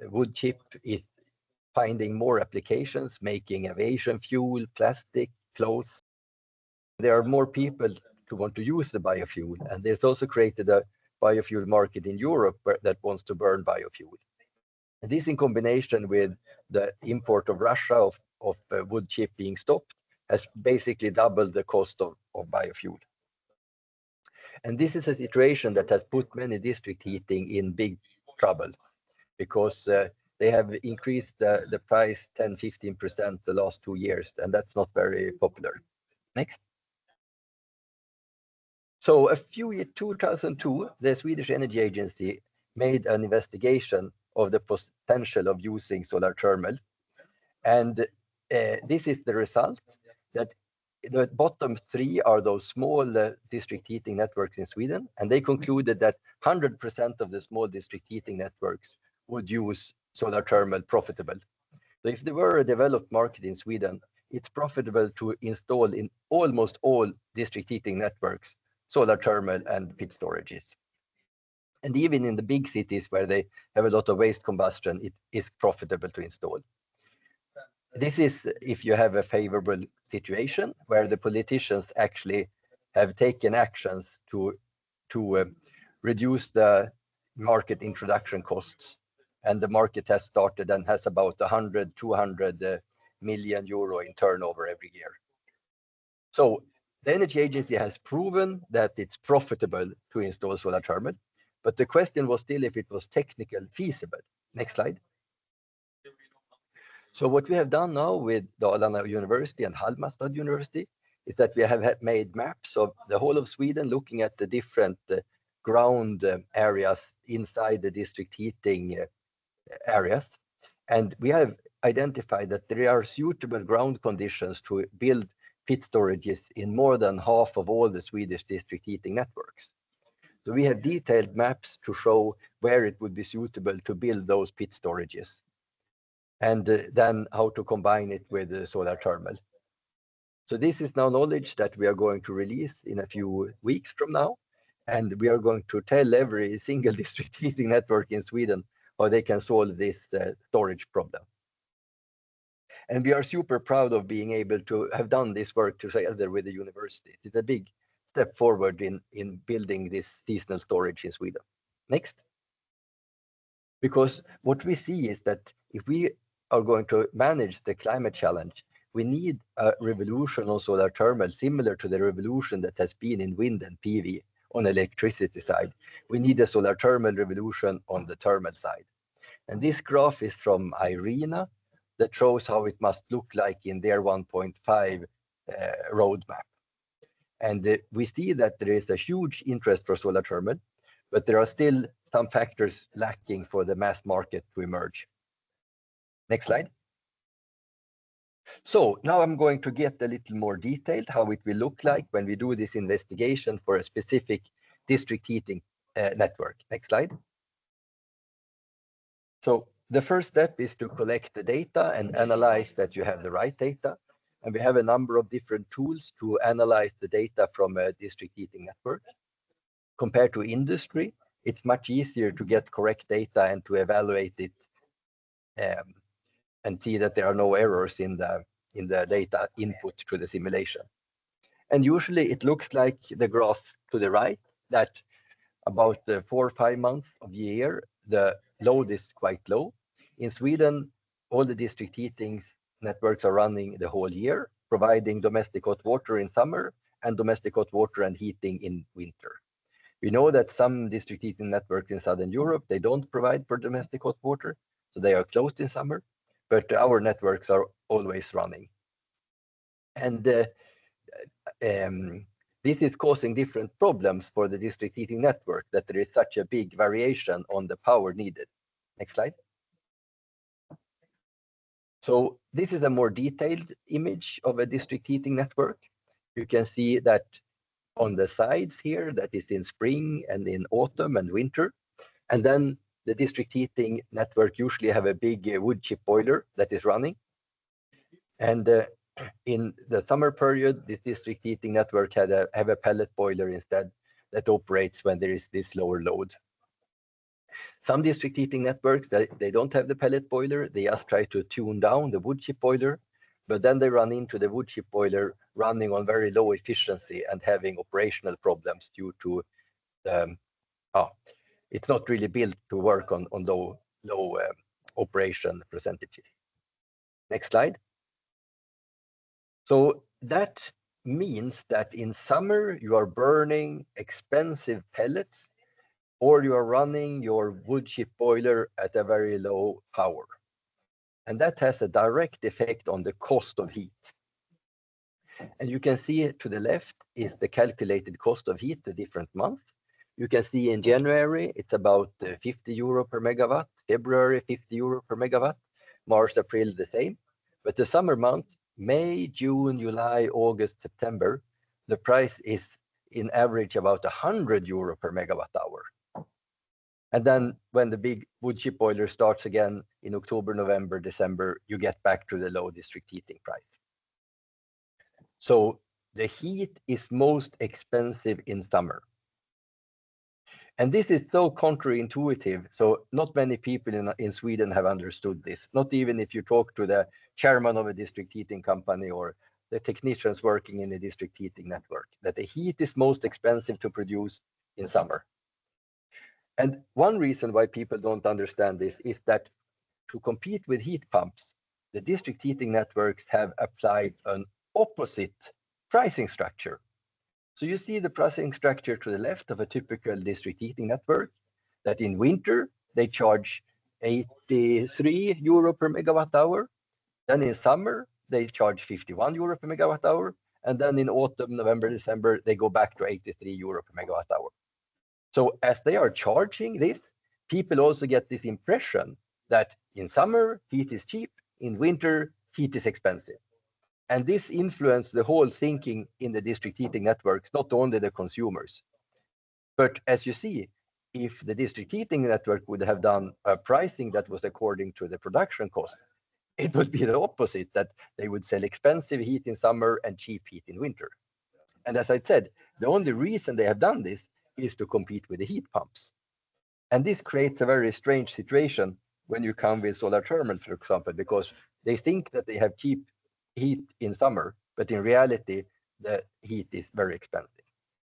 wood chip is finding more applications, making aviation fuel, plastic, clothes. There are more people who want to use the biofuel, and there's also created a biofuel market in Europe that wants to burn biofuel. And this, in combination with the import of Russia of wood chip being stopped, has basically doubled the cost of biofuel. And this is a situation that has put many district heating in big trouble, because they have increased the price 10-15% the last 2 years, and that's not very popular. Next. So 2002, the Swedish Energy Agency made an investigation of the potential of using solar thermal. And this is the result, that the bottom 3 are those small district heating networks in Sweden, and they concluded that 100% of the small district heating networks would use solar thermal profitable. So if there were a developed market in Sweden, it's profitable to install in almost all district heating networks solar thermal and pit storages. And even in the big cities where they have a lot of waste combustion, it is profitable to install. This is if you have a favorable situation where the politicians actually have taken actions to reduce the market introduction costs. And the market has started and has about 100-200 million euro in turnover every year. So the Energy Agency has proven that it's profitable to install solar thermal, but the question was still if it was technically feasible. Next slide. So what we have done now with Dalarna University and Halmstad University is that we have made maps of the whole of Sweden, looking at the different ground areas inside the district heating areas. And we have identified that there are suitable ground conditions to build pit storages in more than half of all the Swedish district heating networks. So we have detailed maps to show where it would be suitable to build those pit storages, and then how to combine it with solar thermal. So this is now knowledge that we are going to release in a few weeks from now, and we are going to tell every single district heating network in Sweden how they can solve this storage problem. And we are super proud of being able to have done this work together with the university. It's a big step forward in building this seasonal storage in Sweden. Next. Because what we see is that if we are going to manage the climate challenge, we need a revolution on solar thermal, similar to the revolution that has been in wind and PV on the electricity side. We need a solar thermal revolution on the thermal side. And this graph is from IRENA that shows how it must look like in their 1.5 roadmap. And we see that there is a huge interest for solar thermal, but there are still some factors lacking for the mass market to emerge. Next slide. So now I'm going to get a little more detailed how it will look like when we do this investigation for a specific district heating network. Next slide. So the first step is to collect the data and analyze that you have the right data. And we have a number of different tools to analyze the data from a district heating network. Compared to industry, it's much easier to get correct data and to evaluate it and see that there are no errors in the data input to the simulation. And usually it looks like the graph to the right, that about 4 or 5 months of the year, the load is quite low. In Sweden, all the district heating networks are running the whole year, providing domestic hot water in summer and domestic hot water and heating in winter. We know that some district heating networks in Southern Europe, they don't provide for domestic hot water, so they are closed in summer, but our networks are always running. And this is causing different problems for the district heating network, that there is such a big variation on the power needed. Next slide. So this is a more detailed image of a district heating network. You can see that on the sides here, that is in spring and in autumn and winter. And then the district heating network usually have a big wood chip boiler that is running. And in the summer period, this district heating network have a pellet boiler instead that operates when there is this lower load. Some district heating networks, they don't have the pellet boiler. They just try to tune down the wood chip boiler, but then they run into the wood chip boiler running on very low efficiency and having operational problems due to it's not really built to work on low operation percentages. Next slide. So that means that in summer you are burning expensive pellets, or you are running your wood chip boiler at a very low power. And that has a direct effect on the cost of heat. And you can see to the left is the calculated cost of heat, the different months. You can see in January, it's about 50 euro per megawatt, February, 50 euro per megawatt, March, April, the same. But the summer months, May, June, July, August, September, the price is in average about 100 euro per megawatt hour. And then when the big wood chip boiler starts again in October, November, December, you get back to the low district heating price. So the heat is most expensive in summer. And this is so counterintuitive. So not many people in Sweden have understood this, not even if you talk to the chairman of a district heating company or the technicians working in a district heating network, that the heat is most expensive to produce in summer. And one reason why people don't understand this is that to compete with heat pumps, the district heating networks have applied an opposite pricing structure. So you see the pricing structure to the left of a typical district heating network, that in winter, they charge 83 euro per megawatt hour. Then in summer, they charge 51 euro per megawatt hour. And then in autumn, November, December, they go back to 83 euro per megawatt hour. So as they are charging this, people also get this impression that in summer, heat is cheap, in winter, heat is expensive. And this influenced the whole thinking in the district heating networks, not only the consumers. But as you see, if the district heating network would have done a pricing that was according to the production cost, it would be the opposite, that they would sell expensive heat in summer and cheap heat in winter. And as I said, the only reason they have done this is to compete with the heat pumps. And this creates a very strange situation when you come with solar thermal, for example, because they think that they have cheap heat in summer, but in reality, the heat is very expensive.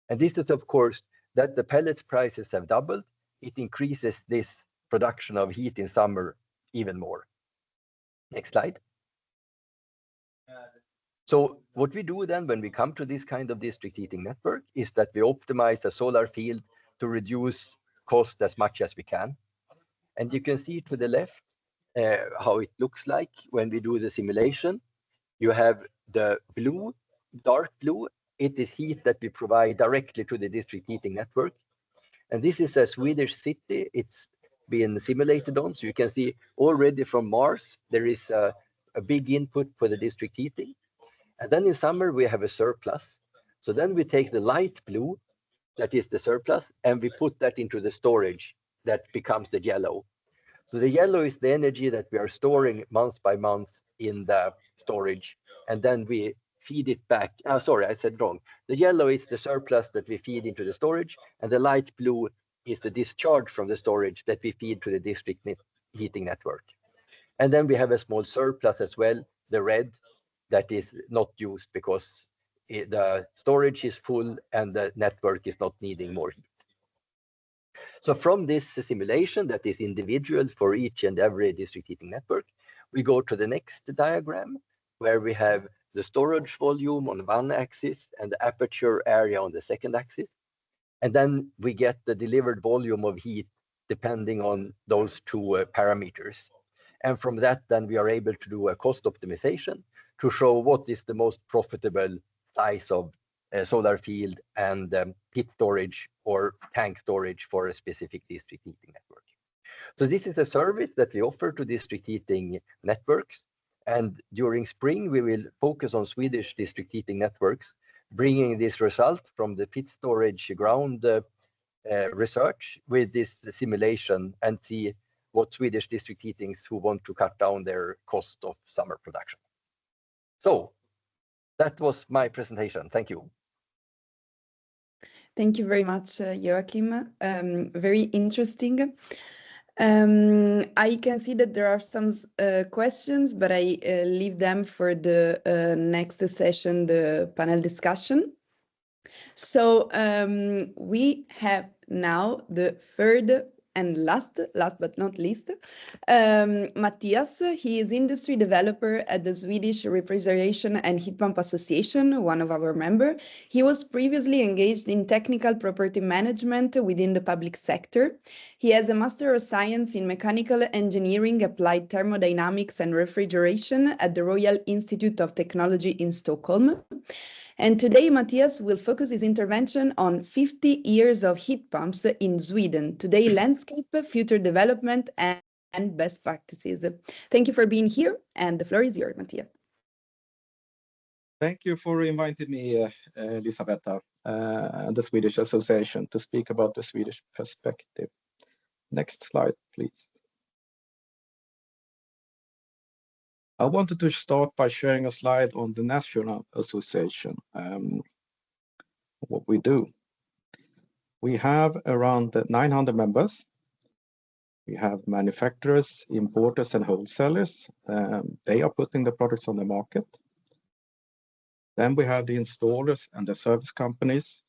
And this is, of course, that the pellet prices have doubled. It increases this production of heat in summer even more. Next slide. So what we do then when we come to this kind of district heating network is that we optimize the solar field to reduce cost as much as we can. And you can see to the left how it looks like when we do the simulation. You have the blue, dark blue. It is heat that we provide directly to the district heating network. And this is a Swedish city it's been simulated on. So you can see already from Mars, there is a big input for the district heating. And then in summer, we have a surplus. So then we take the light blue, that is the surplus, and we put that into the storage that becomes the yellow. So the yellow is the energy that we are storing month by month in the storage, and then we feed it back. Oh, sorry, I said wrong. The yellow is the surplus that we feed into the storage, and the light blue is the discharge from the storage that we feed to the district heating network. And then we have a small surplus as well, the red, that is not used because the storage is full and the network is not needing more heat. So from this simulation that is individual for each and every district heating network, we go to the next diagram where we have the storage volume on one axis and the aperture area on the second axis. And then we get the delivered volume of heat depending on those two parameters. And from that, then we are able to do a cost optimization to show what is the most profitable size of solar field and pit storage or tank storage for a specific district heating network. So this is a service that we offer to district heating networks. And during spring, we will focus on Swedish district heating networks, bringing this result from the pit storage ground research with this simulation and see what Swedish district heatings who want to cut down their cost of summer production. So That was my presentation. Thank you. Thank you very much, Joakim. Very interesting. I can see that there are some questions, but I leave them for the next session, the panel discussion. So we have now the third and last but not least, Mattias. He is industry developer at the Swedish Refrigeration and Heat Pump Association, one of our members. He was previously engaged in technical property management within the public sector. He has a Master of Science in Mechanical Engineering, Applied Thermodynamics and Refrigeration at the Royal Institute of Technology in Stockholm. And today, Mattias will focus his intervention on 50 years of heat pumps in Sweden, today landscape, future development, and best practices. Thank you for being here, and the floor is yours, Mattias. Thank you for inviting me, Elisabetta, and the Swedish Association to speak about the Swedish perspective. Next slide, please. I wanted to start by sharing a slide on the National Association, what we do. We have around 900 members. We have manufacturers, importers, and wholesalers. They are putting the products on the market. Then we have the installers and the service companies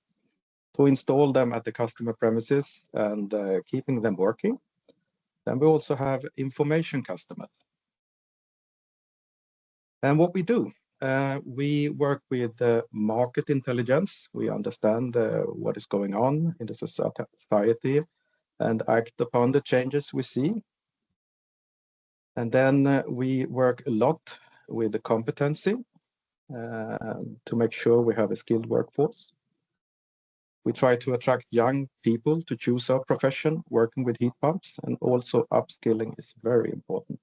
to install them at the customer premises and keeping them working. Then we also have information customers. And what we do, we work with market intelligence. We understand what is going on in the society and act upon the changes we see. And then we work a lot with the competency to make sure we have a skilled workforce. We try to attract young people to choose our profession, working with heat pumps, and also upskilling is very important.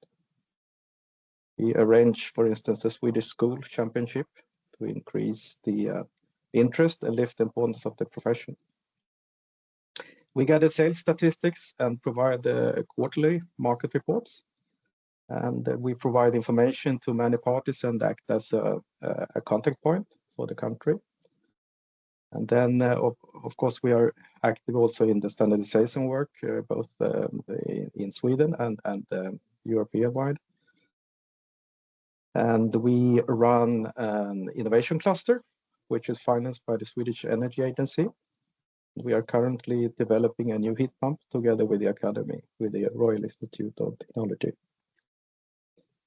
We arrange, for instance, a Swedish school championship to increase the interest and lift the importance of the profession. We gather sales statistics and provide quarterly market reports. And we provide information to many parties and act as a contact point for the country. And then, of course, we are active also in the standardization work, both in Sweden and European-wide. And we run an innovation cluster, which is financed by the Swedish Energy Agency. We are currently developing a new heat pump together with the Academy, with the Royal Institute of Technology.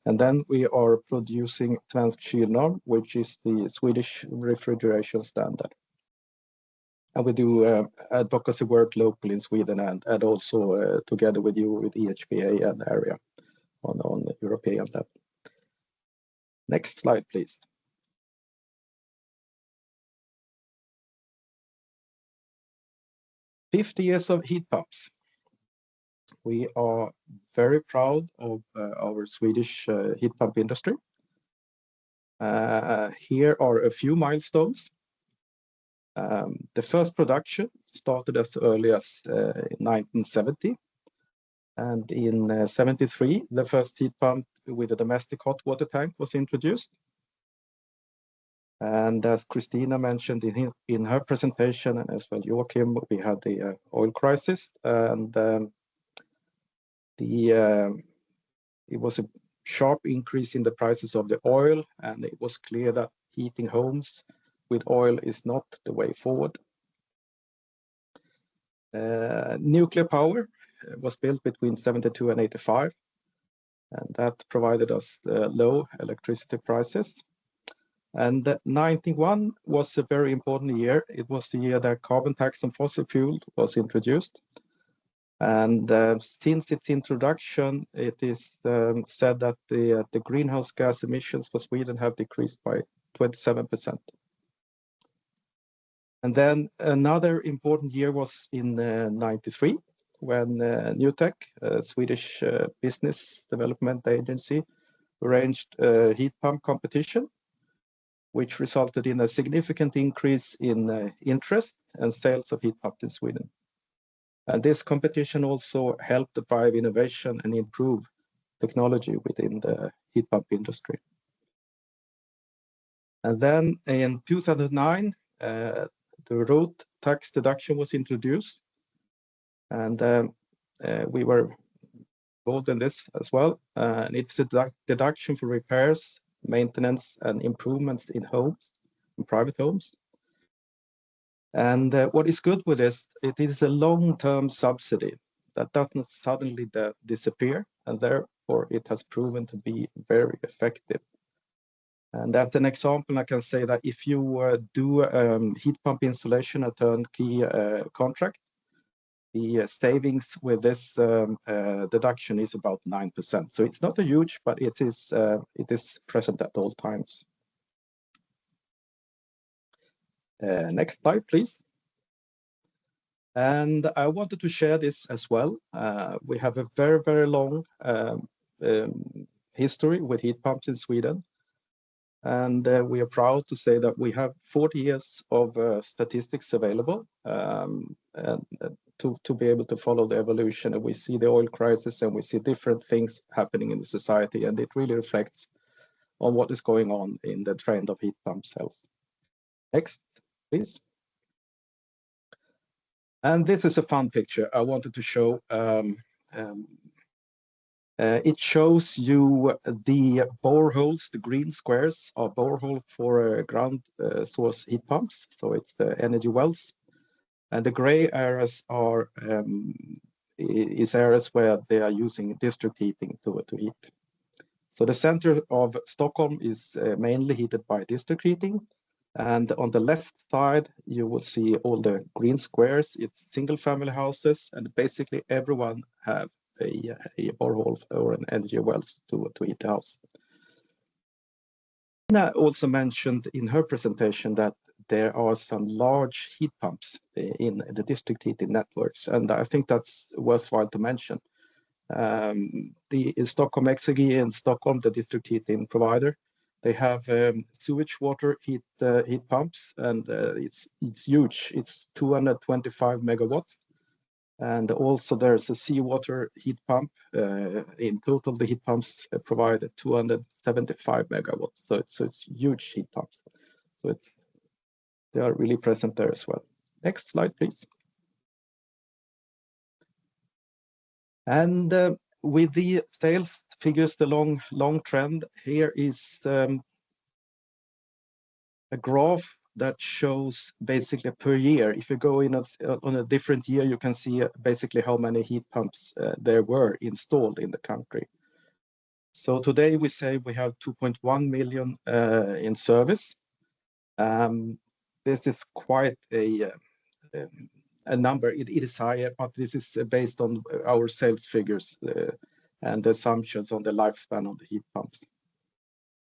And then we are producing Svensk Kylnorm, which is the Swedish refrigeration standard. And we do advocacy work locally in Sweden and also together with you with EHPA and area on the European level. Next slide, please. "50 years of heat pumps." We are very proud of our Swedish heat pump industry. Here are a few milestones. The first production started as early as 1970. And in 1973, the first heat pump with a domestic hot water tank was introduced. And as Christina mentioned in her presentation, and as well Joakim, we had the oil crisis. And it was a sharp increase in the prices of the oil. And it was clear that heating homes with oil is not the way forward. Nuclear power was built between 72 and 85, and that provided us low electricity prices. And 91 was a very important year. It was the year that carbon tax on fossil fuel was introduced. And since its introduction, it is said that the greenhouse gas emissions for Sweden have decreased by 27%. And then another important year was in 93, when Newtech, a Swedish business development agency, arranged a heat pump competition, which resulted in a significant increase in interest and sales of heat pumps in Sweden. And this competition also helped to drive innovation and improve technology within the heat pump industry. And then in 2009, the road tax deduction was introduced, and we were involved in this as well. And it's a deduction for repairs, maintenance, and improvements in homes, in private homes. And what is good with this, it is a long-term subsidy that does not suddenly disappear, and therefore it has proven to be very effective. And as an example, I can say that if you do heat pump installation, a turnkey contract, the savings with this deduction is about 9%. So it's not a huge, but it is present at all times. Next slide, please. And I wanted to share this as well. We have a very, very long history with heat pumps in Sweden. And we are proud to say that we have 40 years of statistics available and to be able to follow the evolution. And we see the oil crisis and we see different things happening in the society, and it really reflects on what is going on in the trend of heat pumps health. Next, please. And this is a fun picture I wanted to show. It shows you the boreholes, the green squares are borehole for ground source heat pumps. So it's the energy wells. And the gray areas are is areas where they are using district heating to heat. So the center of Stockholm is mainly heated by district heating. And on the left side, you will see all the green squares. It's single family houses, and basically everyone have a borehole or an energy wells to heat the house. Anna also mentioned in her presentation that there are some large heat pumps in the district heating networks, and I think that's worthwhile to mention. The Stockholm Exergi in Stockholm, the district heating provider, they have sewage water heat pumps, and it's huge. It's 225 megawatts. And also there's a seawater heat pump. In total, the heat pumps provide 275 megawatts. So it's huge heat pumps. So they are really present there as well. Next slide, please. And with the sales figures, the long trend, here is a graph that shows basically per year. If you go in on a different year, you can see basically how many heat pumps there were installed in the country. So today we say we have 2.1 million in service. This is quite a number. It is higher, but this is based on our sales figures and assumptions on the lifespan of the heat pumps.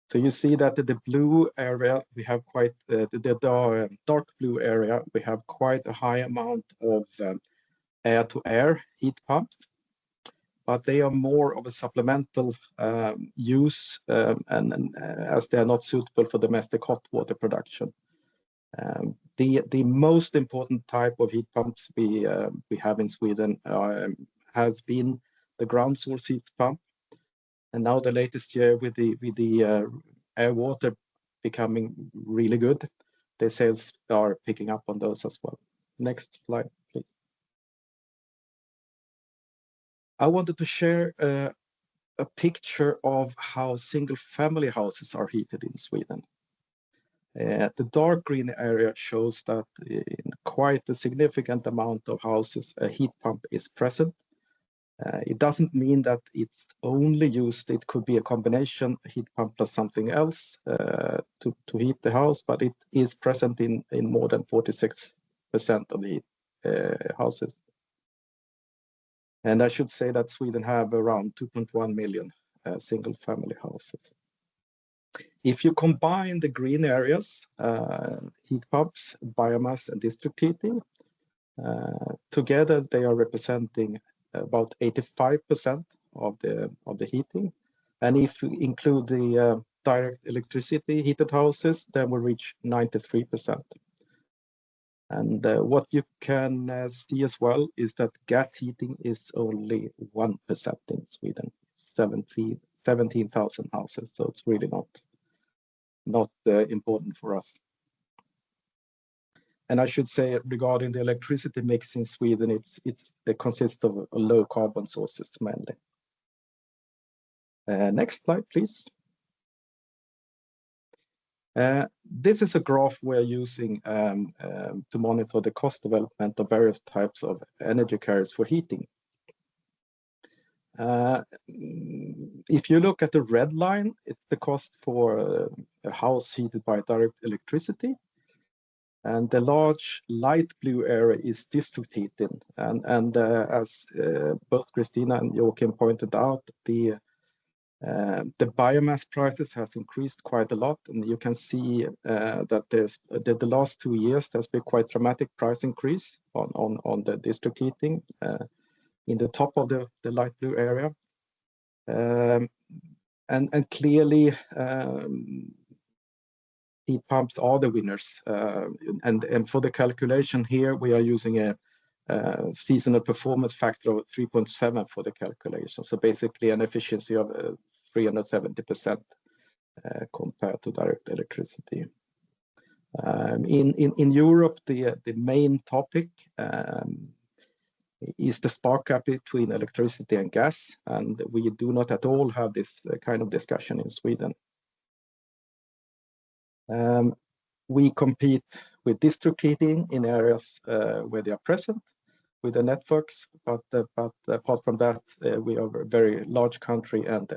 So you see that in the blue area, we have quite the dark blue area, we have quite a high amount of air-to-air heat pumps, but they are more of a supplemental use, and as they are not suitable for domestic hot water production. The most important type of heat pumps we have in Sweden has been the ground source heat pump. And now the latest year with the air water becoming really good, the sales are picking up on those as well. Next slide, please. I wanted to share a picture of how single family houses are heated in Sweden. The dark green area shows that in quite a significant amount of houses, a heat pump is present. It doesn't mean that it's only used. It could be a combination heat pump plus something else to heat the house, but it is present in more than 46% of the houses. And I should say that Sweden have around 2.1 million single family houses. If you combine the green areas, heat pumps, biomass, and district heating, together they are representing about 85% of the heating. And if you include the direct electricity heated houses, then we reach 93%. And what you can see as well is that gas heating is only 1% in Sweden, 17,000 houses, so it's really not not important for us. And I should say regarding the electricity mix in Sweden, it consists of low carbon sources mainly. Next slide, please. This is a graph we're using to monitor the cost development of various types of energy carriers for heating. If you look at the red line, it's the cost for a house heated by direct electricity. And the large light blue area is district heating. And as both Christina and Joakim pointed out, the biomass prices has increased quite a lot. And you can see that the last 2 years, there's been quite dramatic price increase on the district heating in the top of the light blue area. And clearly, heat pumps are the winners. And for the calculation here, we are using a seasonal performance factor of 3.7 for the calculation. So basically an efficiency of 370% compared to direct electricity. In Europe, the main topic is the spark gap between electricity and gas, and we do not at all have this kind of discussion in Sweden. We compete with district heating in areas where they are present with the networks, but apart from that, we are a very large country, and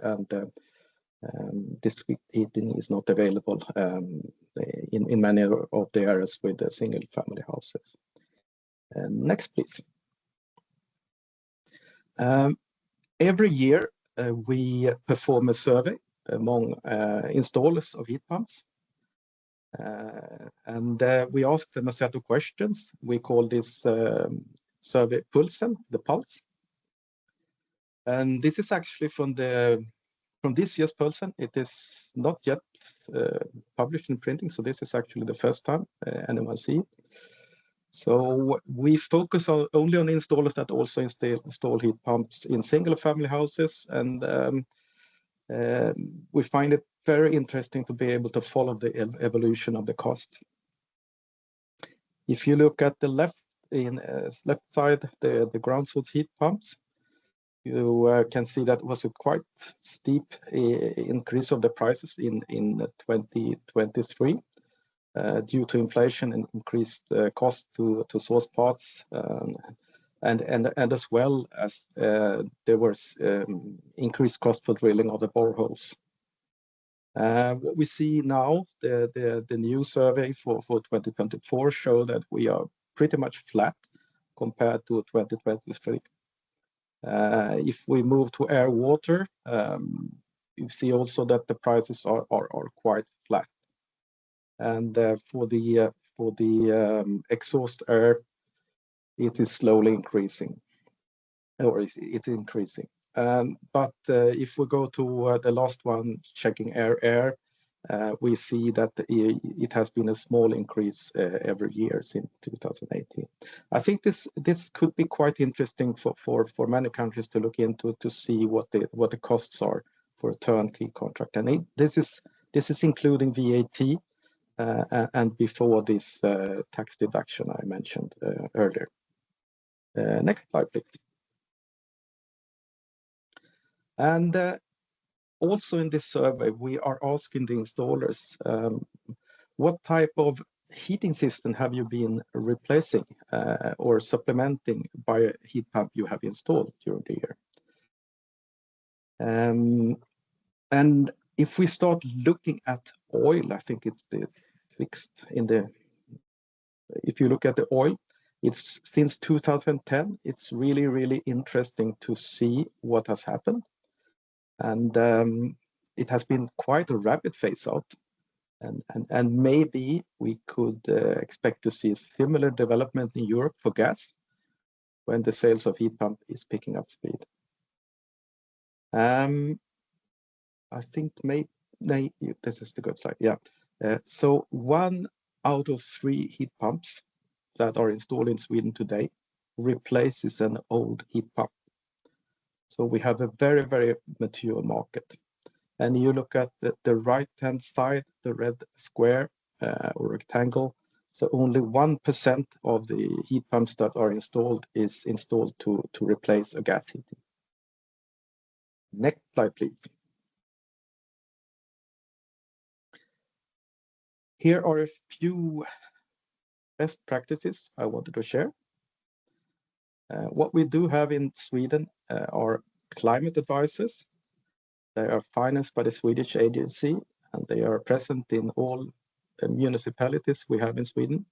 district heating is not available in many of the areas with the single family houses. Next, please. Every year, we perform a survey among installers of heat pumps. And we ask them a set of questions. We call this survey Pulsen, the pulse. And this is actually from this year's Pulsen. It is not yet published in printing, so this is actually the first time anyone see it. So we focus only on installers that also install heat pumps in single family houses, and we find it very interesting to be able to follow the evolution of the cost. If you look at the left side, the ground source heat pumps, you can see that was a quite steep increase of the prices in 2023 due to inflation and increased cost to source parts, and as well as there was increased cost for drilling of the boreholes. What we see now, the new survey for 2024 show that we are pretty much flat compared to 2023. If we move to air water, you see also that the prices are quite flat. And for the exhaust air, it is slowly increasing, or it's increasing. But if we go to the last one, checking air, we see that it has been a small increase every year since 2018. I think this could be quite interesting for many countries to look into, to see what the costs are for a turnkey contract. And this is including VAT and before this tax deduction I mentioned earlier. Next slide, please. And also in this survey, we are asking the installers, what type of heating system have you been replacing or supplementing by a heat pump you have installed during the year? And if we start looking at oil, I think it's fixed in the, if you look at the oil, it's since 2010, it's really, really interesting to see what has happened. And it has been quite a rapid phase out, and maybe we could expect to see a similar development in Europe for gas when the sales of heat pump is picking up speed. I think this is the good slide. Yeah. So 1 out of 3 heat pumps that are installed in Sweden today replaces an old heat pump. So we have a very, very mature market. And you look at the right-hand side, the red square or rectangle, so only 1% of the heat pumps that are installed is installed to replace a gas heating. Next slide, please. Here are a few best practices I wanted to share. What we do have in Sweden are climate advices. They are financed by the Swedish agency, and they are present in all municipalities we have in Sweden.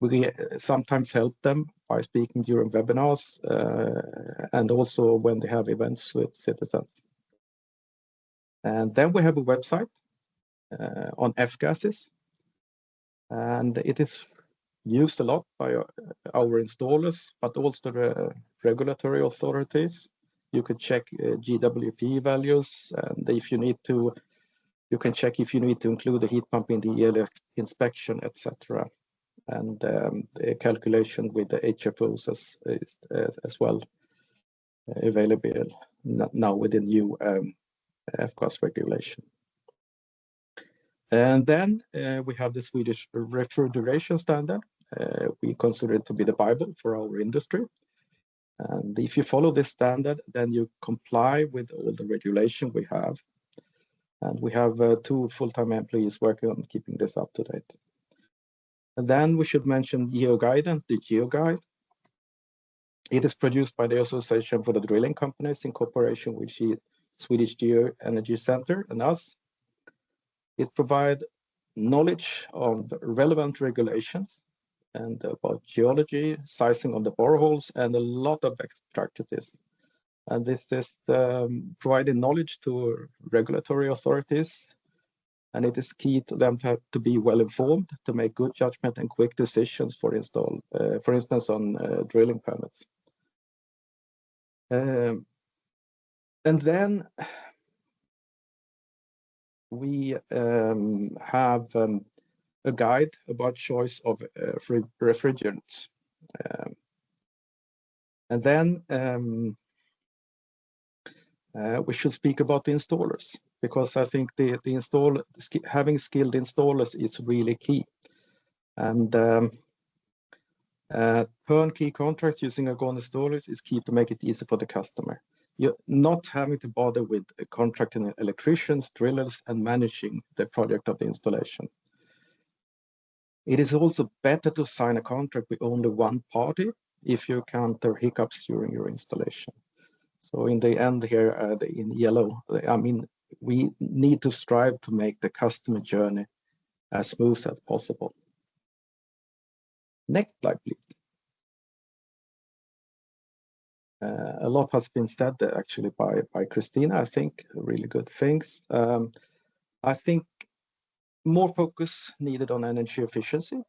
We sometimes help them by speaking during webinars and also when they have events with citizens. And then we have a website on F-gases, and it is used a lot by our installers, but also the regulatory authorities. You can check GWP values, and if you need to, you can check if you need to include the heat pump in the yearly inspection, etc. And the calculation with the HFOs as well available now with the new F-gas regulation. And then we have the Swedish refrigeration standard. We consider it to be the Bible for our industry. And if you follow this standard, then you comply with all the regulation we have. And we have 2 full-time employees working on keeping this up to date. And then we should mention GeoGuide, the GeoGuide. It is produced by the Association for the Drilling Companies in cooperation with Swedish Geo-Energy Center and us. It provides knowledge of relevant regulations and about geology, sizing on the boreholes, and a lot of best practices. And this is providing knowledge to regulatory authorities, and it is key to them to be well informed, to make good judgment and quick decisions for instance, on drilling permits. And then we have a guide about choice of refrigerants. And then we should speak about the installers, because I think having skilled installers is really key. And turnkey contracts using Agon installers is key to make it easy for the customer. You're not having to bother with contracting electricians, drillers, and managing the project of the installation. It is also better to sign a contract with only one party if you encounter hiccups during your installation. So in the end here, in yellow, I mean, we need to strive to make the customer journey as smooth as possible. Next slide, please. A lot has been said actually by Christina, I think, really good things. I think more focus needed on energy efficiency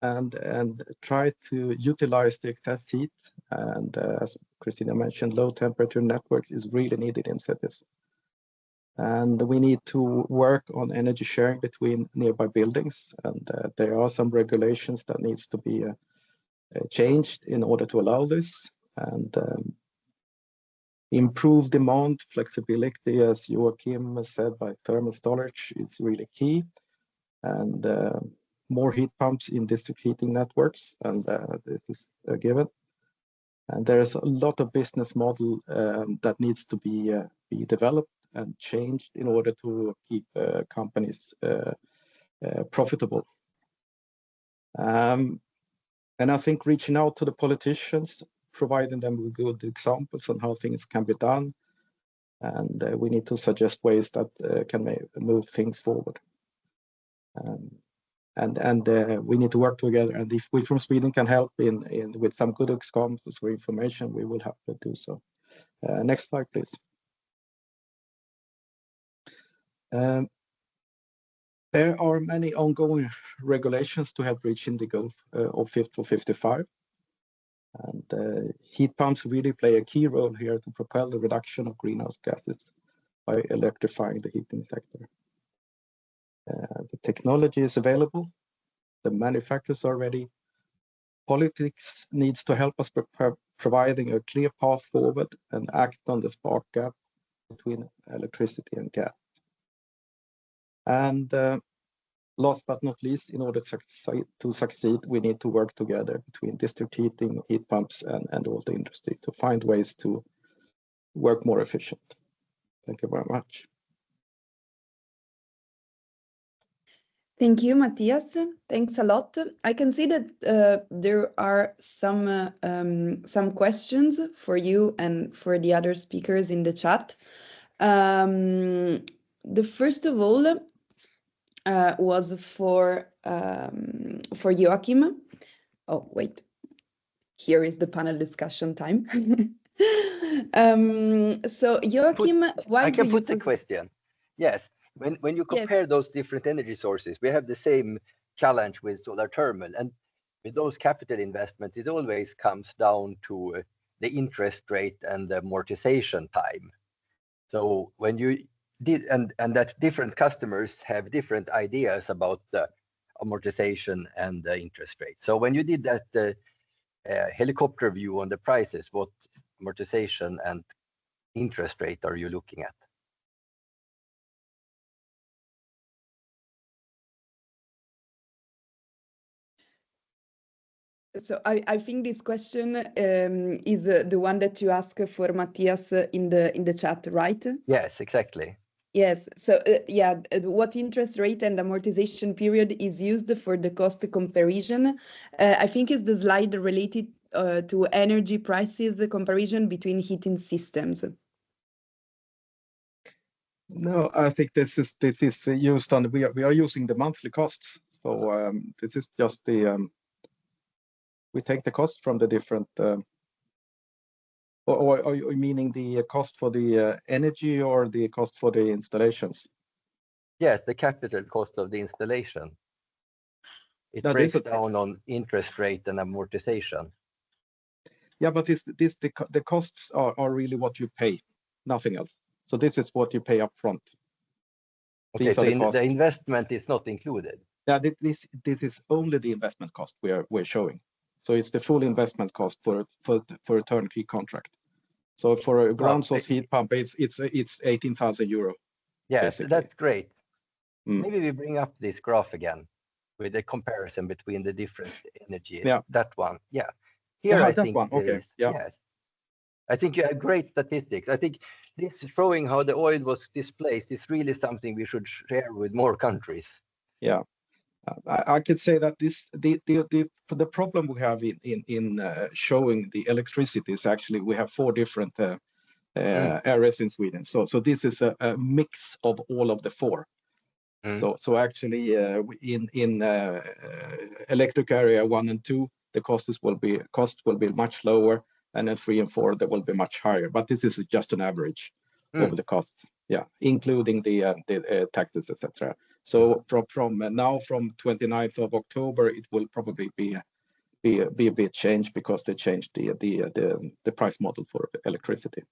and try to utilize the excess heat. And as Christina mentioned, low temperature networks is really needed in cities. And we need to work on energy sharing between nearby buildings. And there are some regulations that needs to be changed in order to allow this. And improve demand flexibility, as Joakim said, by thermal storage is really key. And more heat pumps in district heating networks, and this is a given. And there's a lot of business model that needs to be developed and changed in order to keep companies profitable. And I think reaching out to the politicians, providing them with good examples on how things can be done, and we need to suggest ways that can move things forward. And we need to work together. And if we from Sweden can help with some good examples or information, we will have to do so. Next slide, please. There are many ongoing regulations to help reaching the goal of Fit for 55. And heat pumps really play a key role here to propel the reduction of greenhouse gases by electrifying the heating sector. The technology is available, the manufacturers are ready. Politics needs to help us providing a clear path forward and act on the spark gap between electricity and gas. And last but not least, in order to succeed, we need to work together between district heating, heat pumps, and all the industry to find ways to work more efficient. Thank you very much. Thank you, Mattias. Thanks a lot. I can see that there are some questions for you and for the other speakers in the chat. The first of all was for Joakim. Oh, wait. Here is the panel discussion time. So Joakim, why I can do you put the question. Yes. When you compare those different energy sources, we have the same challenge with solar thermal, and with those capital investments, it always comes down to the interest rate and the amortization time. So when you did, and that different customers have different ideas about the amortization and the interest rate. So when you did that helicopter view on the prices, what amortization and interest rate are you looking at? So I think this question is the one that you ask for Mattias in the chat, right? Yes, exactly. Yes. So yeah, what interest rate and amortization period is used for the cost comparison? I think is the slide related to energy prices, the comparison between heating systems. No, I think this is used on. We are using the monthly costs. So this is just the. We take the cost from the different, or are you meaning the cost for the energy or the cost for the installations? Yes, the capital cost of the installation. It breaks down on interest rate and amortization. Yeah, but the costs are really what you pay, nothing else. So this is what you pay up front. Okay, so the investment is not included. Yeah, this is only the investment cost we're showing. So it's the full investment cost for a turnkey contract. So for a ground source heat pump, it's 18,000 euro. Yes, basically. That's great. Maybe we bring up this graph again with the comparison between the different energy. Yeah. That one. Yeah. Here I think there is. Yeah. Yes. I think you have great statistics. I think this showing how the oil was displaced is really something we should share with more countries. Yeah. I could say that the problem we have in showing the electricity is actually we have 4 different areas in Sweden. So this is a mix of all of the 4. So actually in electric area 1 and 2, the cost will be much lower, and then 3 and 4 they will be much higher. But this is just an average of the costs. Yeah, including the taxes, etc. So from now, from 29th of October, it will probably be a bit changed because they changed the price model for electricity.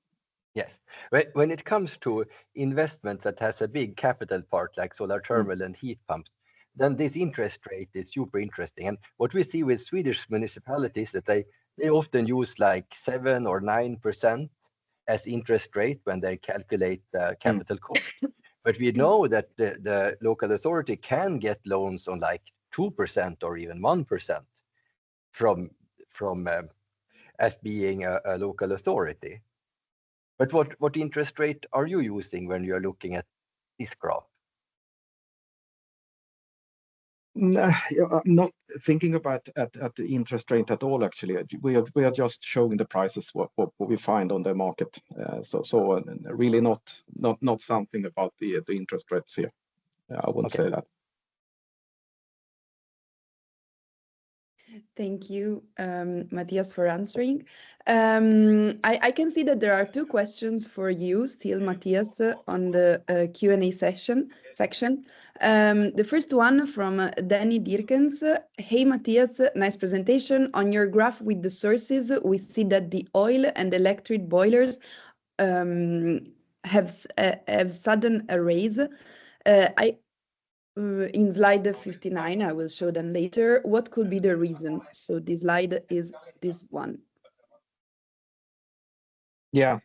Yes, when it comes to investments that has a big capital part like solar thermal and heat pumps, then this interest rate is super interesting. And what we see with Swedish municipalities that they often use like 7 or 9% as interest rate when they calculate the capital cost. But we know that the local authority can get loans on like 2% or even 1% from as being a local authority. But what interest rate are you using when you're looking at this graph? I'm not thinking about at the interest rate at all. Actually, we are just showing the prices what we find on the market. So really not something about the interest rates here. I wouldn't say that. Thank you, Mattias, for answering. I can see that there are 2 questions for you still, Mattias, on the Q&A section. The first one from Danny Dirkens. Hey, Mattias, nice presentation. On your graph with the sources, we see that the oil and electric boilers have sudden a raise. In slide 59, I will show them later. What could be the reason? So this slide is this one. Yeah.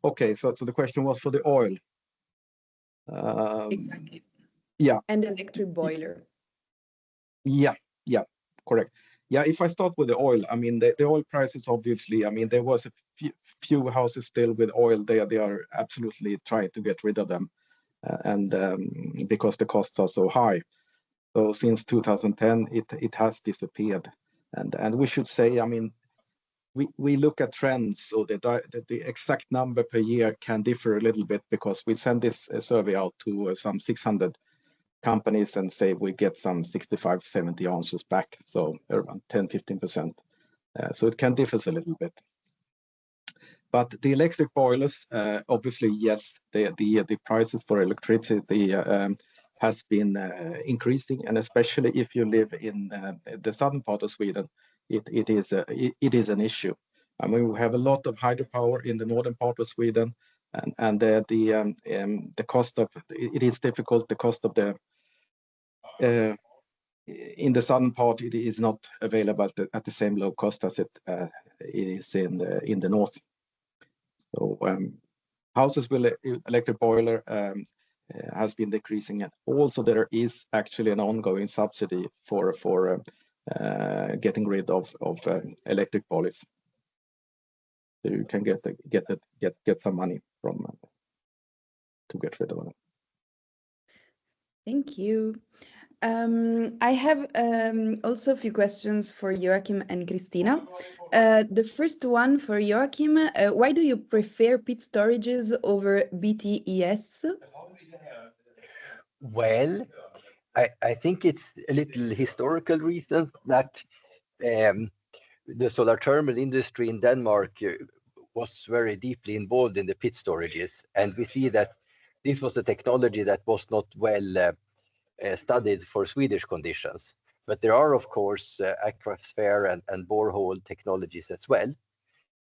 Okay, so the question was for the oil. Exactly. Yeah. And electric boiler. Yeah, correct. Yeah, if I start with the oil, I mean, the oil prices, obviously, I mean, there was a few houses still with oil. They are absolutely trying to get rid of them, and because the costs are so high. So since 2010, it has disappeared, and we should say, I mean, we look at trends, so the exact number per year can differ a little bit because we send this survey out to some 600 companies and say we get some 65, 70 answers back, so around 10-15%. So it can differ a little bit. But the electric boilers, obviously, yes, the prices for electricity has been increasing, and especially if you live in the southern part of Sweden, it is an issue. I mean, we have a lot of hydropower in the northern part of Sweden, and the cost of it is difficult. The cost of the in the southern part, it is not available at the same low cost as it is in the north. So houses with electric boiler has been decreasing, and also there is actually an ongoing subsidy for getting rid of electric boilers. So you can get some money from to get rid of them. Thank you. I have also a few questions for Joakim and Christina. The first one for Joakim, why do you prefer pit storages over BTES? Well, I think it's a little historical reason that the solar thermal industry in Denmark was very deeply involved in the pit storages. And we see that this was a technology that was not well studied for Swedish conditions. But there are, of course, aquasphere and borehole technologies as well.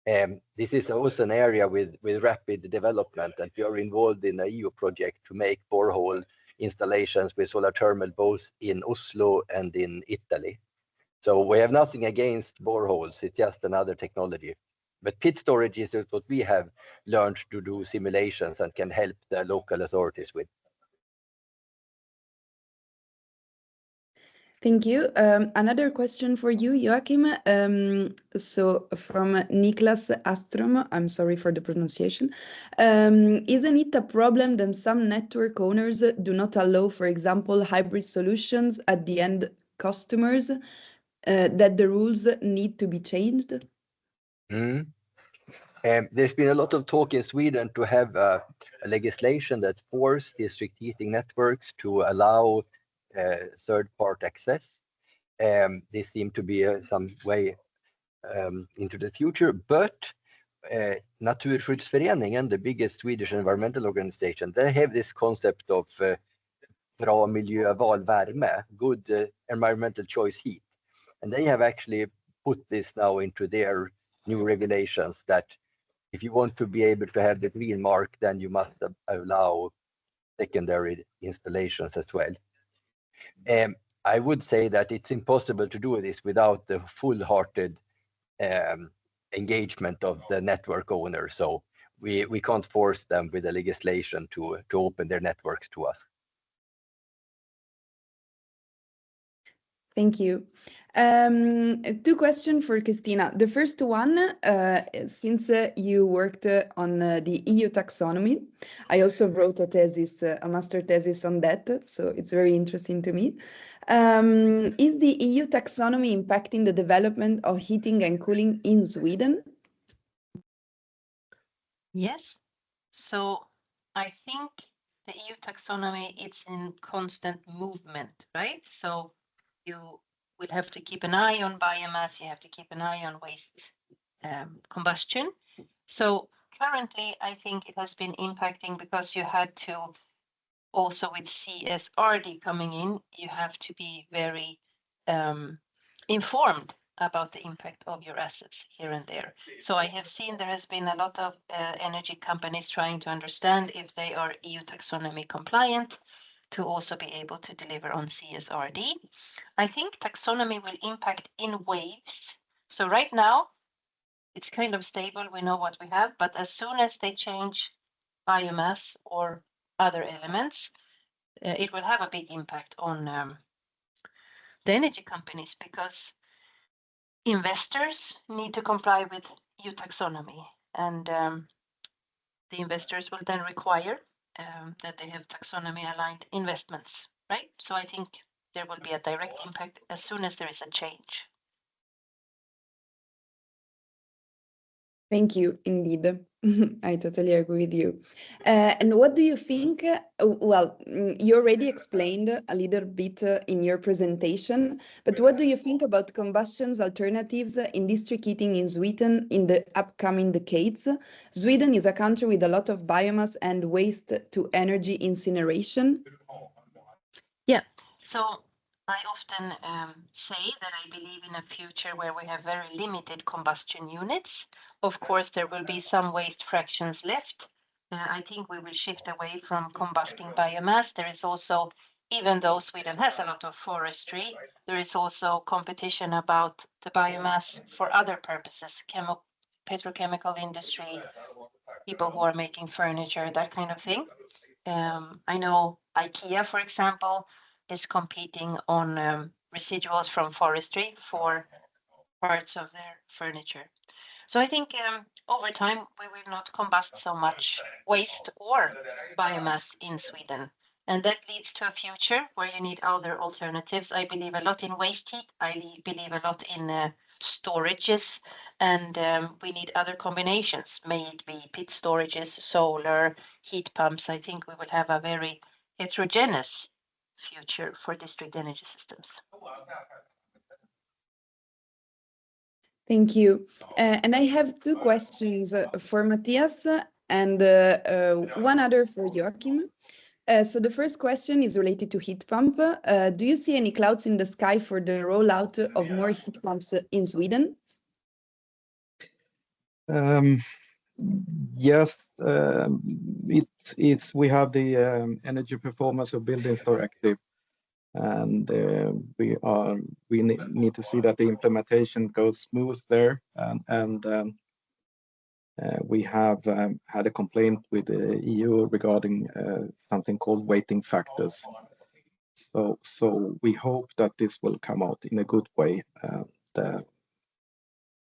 This is also an area with rapid development, and we are involved in a EU project to make borehole installations with solar thermal both in Oslo and in Italy. So we have nothing against boreholes, it's just another technology. But pit storage is what we have learned to do simulations and can help the local authorities with. Thank you. Another question for you, Joakim. So from Niklas Astrom, I'm sorry for the pronunciation. Isn't it a problem that some network owners do not allow, for example, hybrid solutions at the end customers, that the rules need to be changed? There's been a lot of talk in Sweden to have a legislation that forces district heating networks to allow third-part access. This seems to be some way into the future, but Naturskyddsföreningen, the biggest Swedish environmental organization, they have this concept of bra miljöval värme, good environmental choice heat. And they have actually put this now into their new regulations that if you want to be able to have the green mark, then you must allow secondary installations as well. I would say that it's impossible to do this without the full-hearted engagement of the network owner. So we can't force them with the legislation to open their networks to us. Thank you. Two questions for Christina. The first one, since you worked on the EU taxonomy, I also wrote a thesis, a master thesis on that, so it's very interesting to me. Is the EU taxonomy impacting the development of heating and cooling in Sweden? Yes. So I think the EU taxonomy, it's in constant movement, right? So you would have to keep an eye on biomass, you have to keep an eye on waste combustion. So currently, I think it has been impacting because you had to, also with CSRD coming in, you have to be very informed about the impact of your assets here and there. So I have seen there has been a lot of energy companies trying to understand if they are EU taxonomy compliant, to also be able to deliver on CSRD. I think taxonomy will impact in waves. So right now, it's kind of stable. We know what we have, but as soon as they change biomass or other elements, it will have a big impact on the energy companies, because investors need to comply with EU taxonomy, and the investors will then require that they have taxonomy aligned investments, right? So I think there will be a direct impact as soon as there is a change. Thank you, indeed. I totally agree with you. And what do you think? Well, you already explained a little bit in your presentation, but what do you think about combustion's alternatives in district heating in Sweden in the upcoming decades? Sweden is a country with a lot of biomass and waste to energy incineration. Yeah, so I often say that I believe in a future where we have very limited combustion units. Of course, there will be some waste fractions left. I think we will shift away from combusting biomass. There is also, even though Sweden has a lot of forestry, there is also competition about the biomass for other purposes, petrochemical industry, people who are making furniture, that kind of thing. I know IKEA, for example, is competing on residuals from forestry for parts of their furniture. So I think over time we will not combust so much waste or biomass in Sweden. And that leads to a future where you need other alternatives. I believe a lot in waste heat. I believe a lot in storages. And we need other combinations, may it be pit storages, solar, heat pumps. I think we will have a very heterogeneous future for district energy systems. Thank you. And I have two questions for Mattias and one other for Joakim. So the first question is related to heat pump. Do you see any clouds in the sky for the rollout of more heat pumps in Sweden? Yes, we have the Energy Performance of Buildings Directive, and we need to see that the implementation goes smooth there, and we have had a complaint with the EU regarding something called weighting factors. So we hope that this will come out in a good way,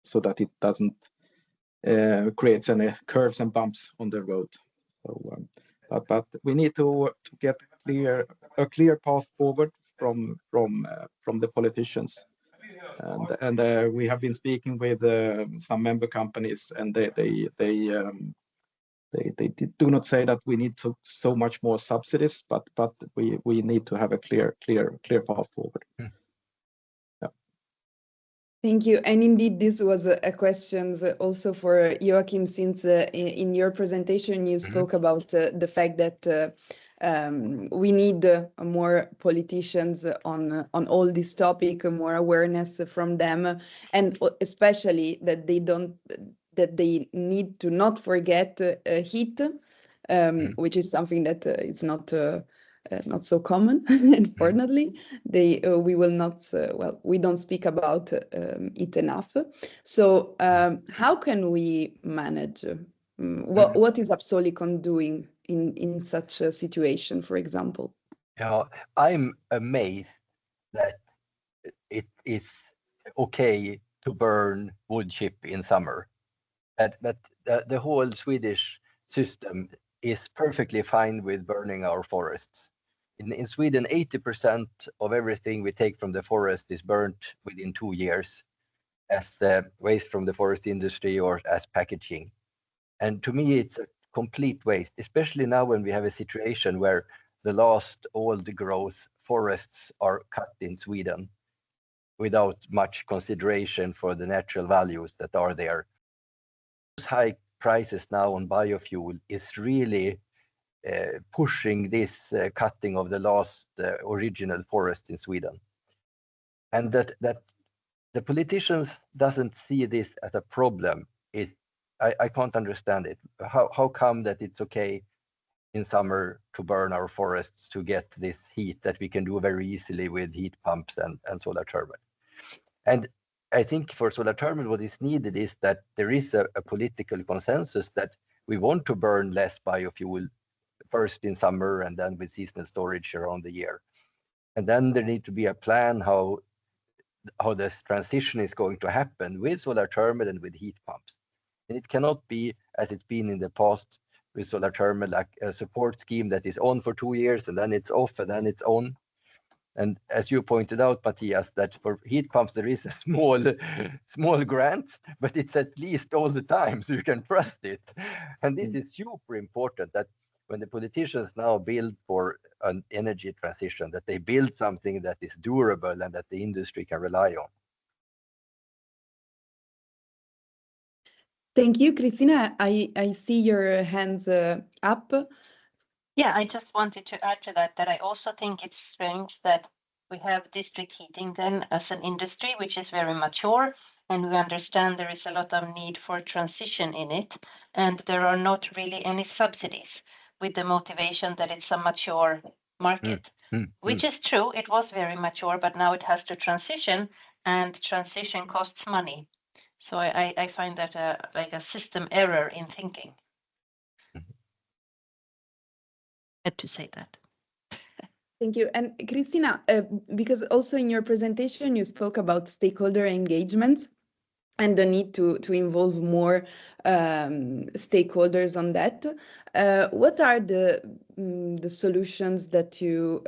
so that it doesn't create any curves and bumps on the road. So, but we need to get a clear path forward from the politicians, and we have been speaking with some member companies, and they do not say that we need so much more subsidies, but we need to have a clear path forward. Thank you. And indeed, this was a question also for Joakim, since in your presentation you spoke about the fact that we need more politicians on all this topic, more awareness from them, and especially that they need to not forget heat, which is something that is not so common, unfortunately. We will not, we don't speak about it enough. So how can we manage? What is Absolicon doing in such a situation, for example? Yeah, I'm amazed that it is okay to burn wood chip in summer. That the whole Swedish system is perfectly fine with burning our forests. In Sweden, 80% of everything we take from the forest is burnt within 2 years as waste from the forest industry or as packaging. And to me, it's a complete waste, especially now when we have a situation where the last old growth forests are cut in Sweden without much consideration for the natural values that are there. Those high prices now on biofuel is really pushing this cutting of the last original forest in Sweden. And that the politicians doesn't see this as a problem. I can't understand it. How come that it's okay in summer to burn our forests to get this heat that we can do very easily with heat pumps and solar turbine? And I think for solar thermal, what is needed is that there is a political consensus that we want to burn less biofuel first in summer and then with seasonal storage around the year. And then there needs to be a plan how this transition is going to happen with solar thermal and with heat pumps. And it cannot be, as it's been in the past with solar thermal, like a support scheme that is on for 2 years and then it's off and then it's on. And as you pointed out, Mattias, that for heat pumps there is a small grant, but it's at least all the time, so you can trust it. And this is super important, that when the politicians now build for an energy transition, that they build something that is durable and that the industry can rely on. Thank you, Christina. I see your hands up. Yeah, I just wanted to add to that I also think it's strange that we have district heating then as an industry, which is very mature, and we understand there is a lot of need for transition in it, and there are not really any subsidies with the motivation that it's a mature market, which is true. It was very mature, but now it has to transition, and transition costs money. So I find that like a system error in thinking. Had to say that. Thank you. And Christina, because also in your presentation, you spoke about stakeholder engagement and the need to involve more stakeholders on that. What are the solutions that you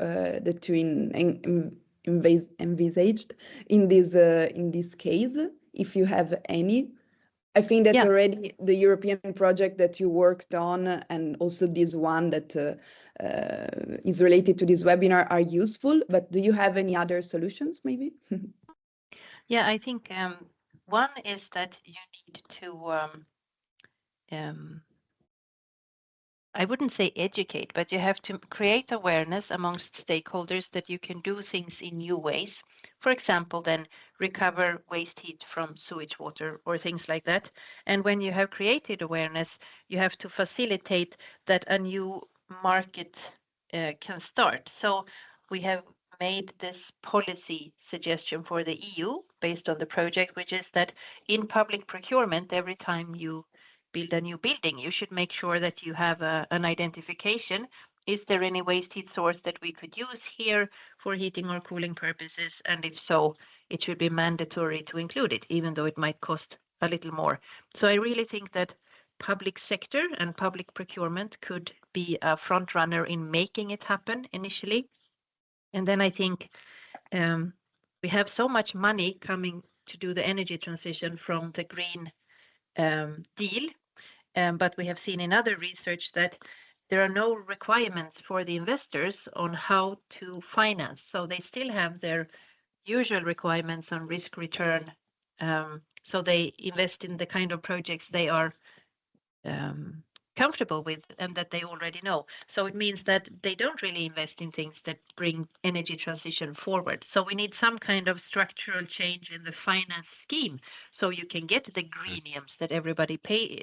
envisaged in this case, if you have any? I think that already the European project that you worked on and also this one that is related to this webinar are useful, but do you have any other solutions maybe? Yeah, I think one is that you need to, I wouldn't say educate, but you have to create awareness amongst stakeholders that you can do things in new ways. For example, then recover waste heat from sewage water or things like that. And when you have created awareness, you have to facilitate that a new market can start. So we have made this policy suggestion for the EU based on the project, which is that in public procurement, every time you build a new building, you should make sure that you have an identification. Is there any waste heat source that we could use here for heating or cooling purposes? And if so, it should be mandatory to include it, even though it might cost a little more. So I really think that public sector and public procurement could be a front runner in making it happen initially. And then I think we have so much money coming to do the energy transition from the Green Deal, but we have seen in other research that there are no requirements for the investors on how to finance. So they still have their usual requirements on risk return. So they invest in the kind of projects they are comfortable with and that they already know. So it means that they don't really invest in things that bring energy transition forward. So we need some kind of structural change in the finance scheme so you can get the greeniums that everybody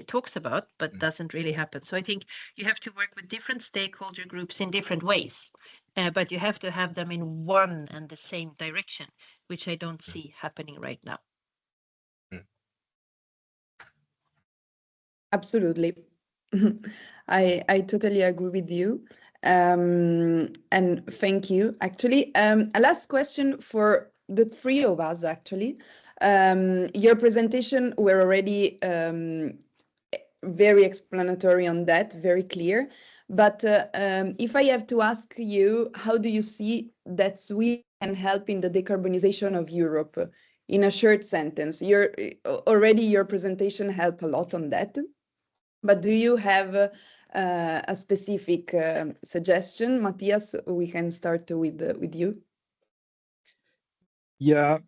talks about but doesn't really happen. So I think you have to work with different stakeholder groups in different ways, but you have to have them in one and the same direction, which I don't see happening right now. Absolutely. I totally agree with you. And thank you. Actually, a last question for the three of us, actually. Your presentation were already very explanatory on that, very clear. But if I have to ask you, how do you see that Sweden can help in the decarbonization of Europe? In a short sentence, your presentation helped a lot on that. But do you have a specific suggestion? Mattias, we can start with you. Yeah,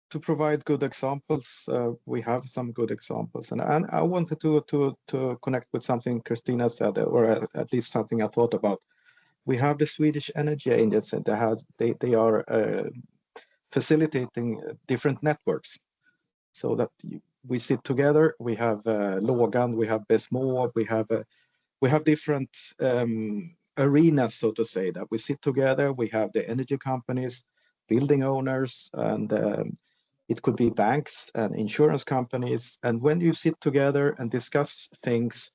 to provide good examples, we have some good examples. And I wanted to connect with something Christina said, or at least something I thought about. We have the Swedish Energy Agency. They are facilitating different networks so that we sit together. We have Lågan, we have Besmo, we have different arenas, so to say, that we sit together. We have the energy companies, building owners, and It could be banks and insurance companies. And when you sit together and discuss things,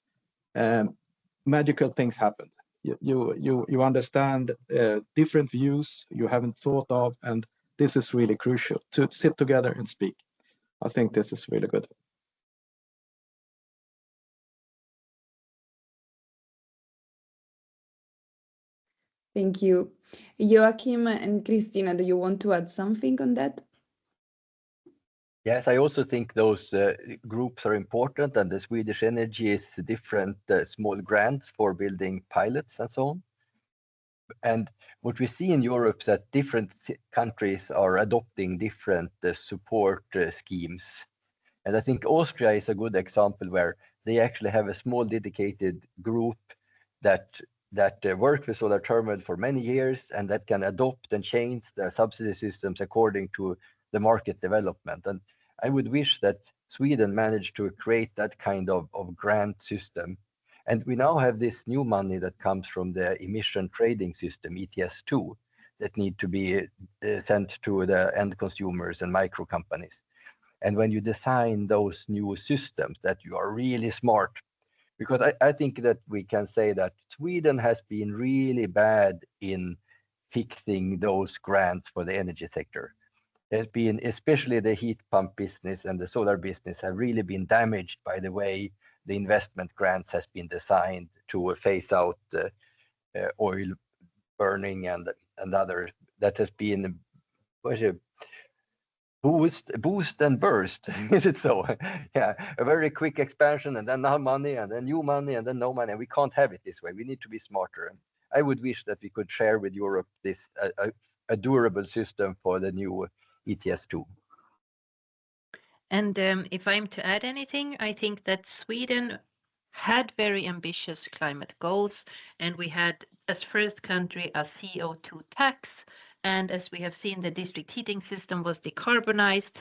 magical things happen. You understand different views you haven't thought of, and this is really crucial to sit together and speak. I think this is really good. Thank you. Joakim and Christina, do you want to add something on that? Yes, I also think those groups are important, and the Swedish Energy is different small grants for building pilots and so on. And what we see in Europe is that different countries are adopting different support schemes. And I think Austria is a good example where they actually have a small dedicated group that work with solar thermal for many years and that can adopt and change the subsidy systems according to the market development. And I would wish that Sweden managed to create that kind of grant system. And we now have this new money that comes from the emission trading system, ETS2, that need to be sent to the end consumers and micro companies. And when you design those new systems, that you are really smart, because I think that we can say that Sweden has been really bad in fixing those grants for the energy sector. There's been, especially the heat pump business and the solar business have really been damaged by the way the investment grants has been designed to phase out oil burning and other. That has been boost and burst. Is it so? Yeah, a very quick expansion and then now money and then new money and then no money. And we can't have it this way. We need to be smarter. And I would wish that we could share with Europe this a durable system for the new ETS2. And if I'm to add anything, I think that Sweden had very ambitious climate goals, and we had, as first country, a CO2 tax. And as we have seen, the district heating system was decarbonized,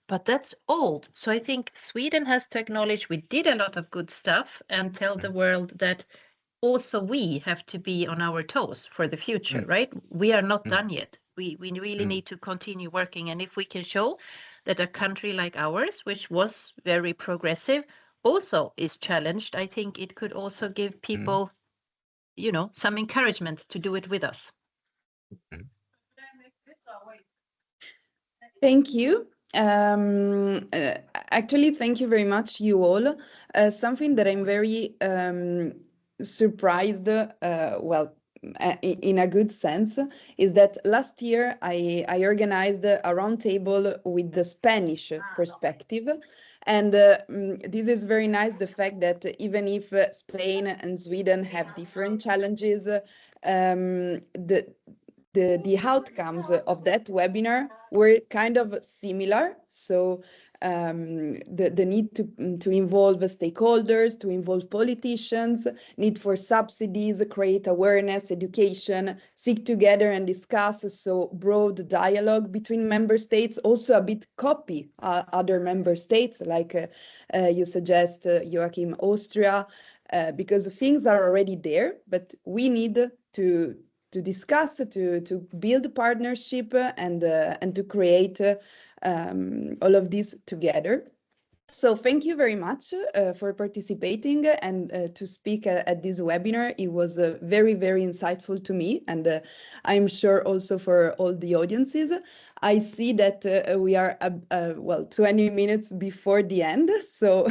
but that's old. So I think Sweden has to acknowledge we did a lot of good stuff and tell the world that also we have to be on our toes for the future, right? We are not done yet. We really need to continue working. And if we can show that a country like ours, which was very progressive, also is challenged, I think it could also give people, you know, some encouragement to do it with us. Thank you. Actually, thank you very much, you all. Something that I'm very surprised, well, in a good sense, is that last year I organized a roundtable with the Spanish perspective. And this is very nice, the fact that even if Spain and Sweden have different challenges, the outcomes of that webinar were kind of similar. So the need to involve stakeholders, to involve politicians, need for subsidies, create awareness, education, seek together and discuss. So broad dialogue between member states, also a bit copy other member states, like you suggest, Joachim, Austria, because things are already there, but we need to discuss, to build partnership and to create all of this together. So thank you very much for participating and to speak at this webinar. It was very, very insightful to me, and I'm sure also for all the audiences. I see that we are, well, 20 minutes before the end, so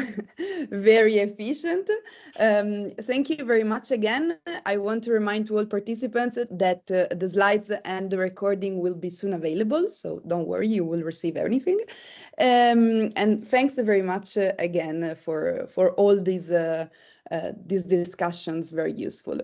very efficient. Thank you very much again. I want to remind to all participants that the slides and the recording will be soon available, so don't worry, you will receive everything. And thanks very much again for all these discussions, very useful.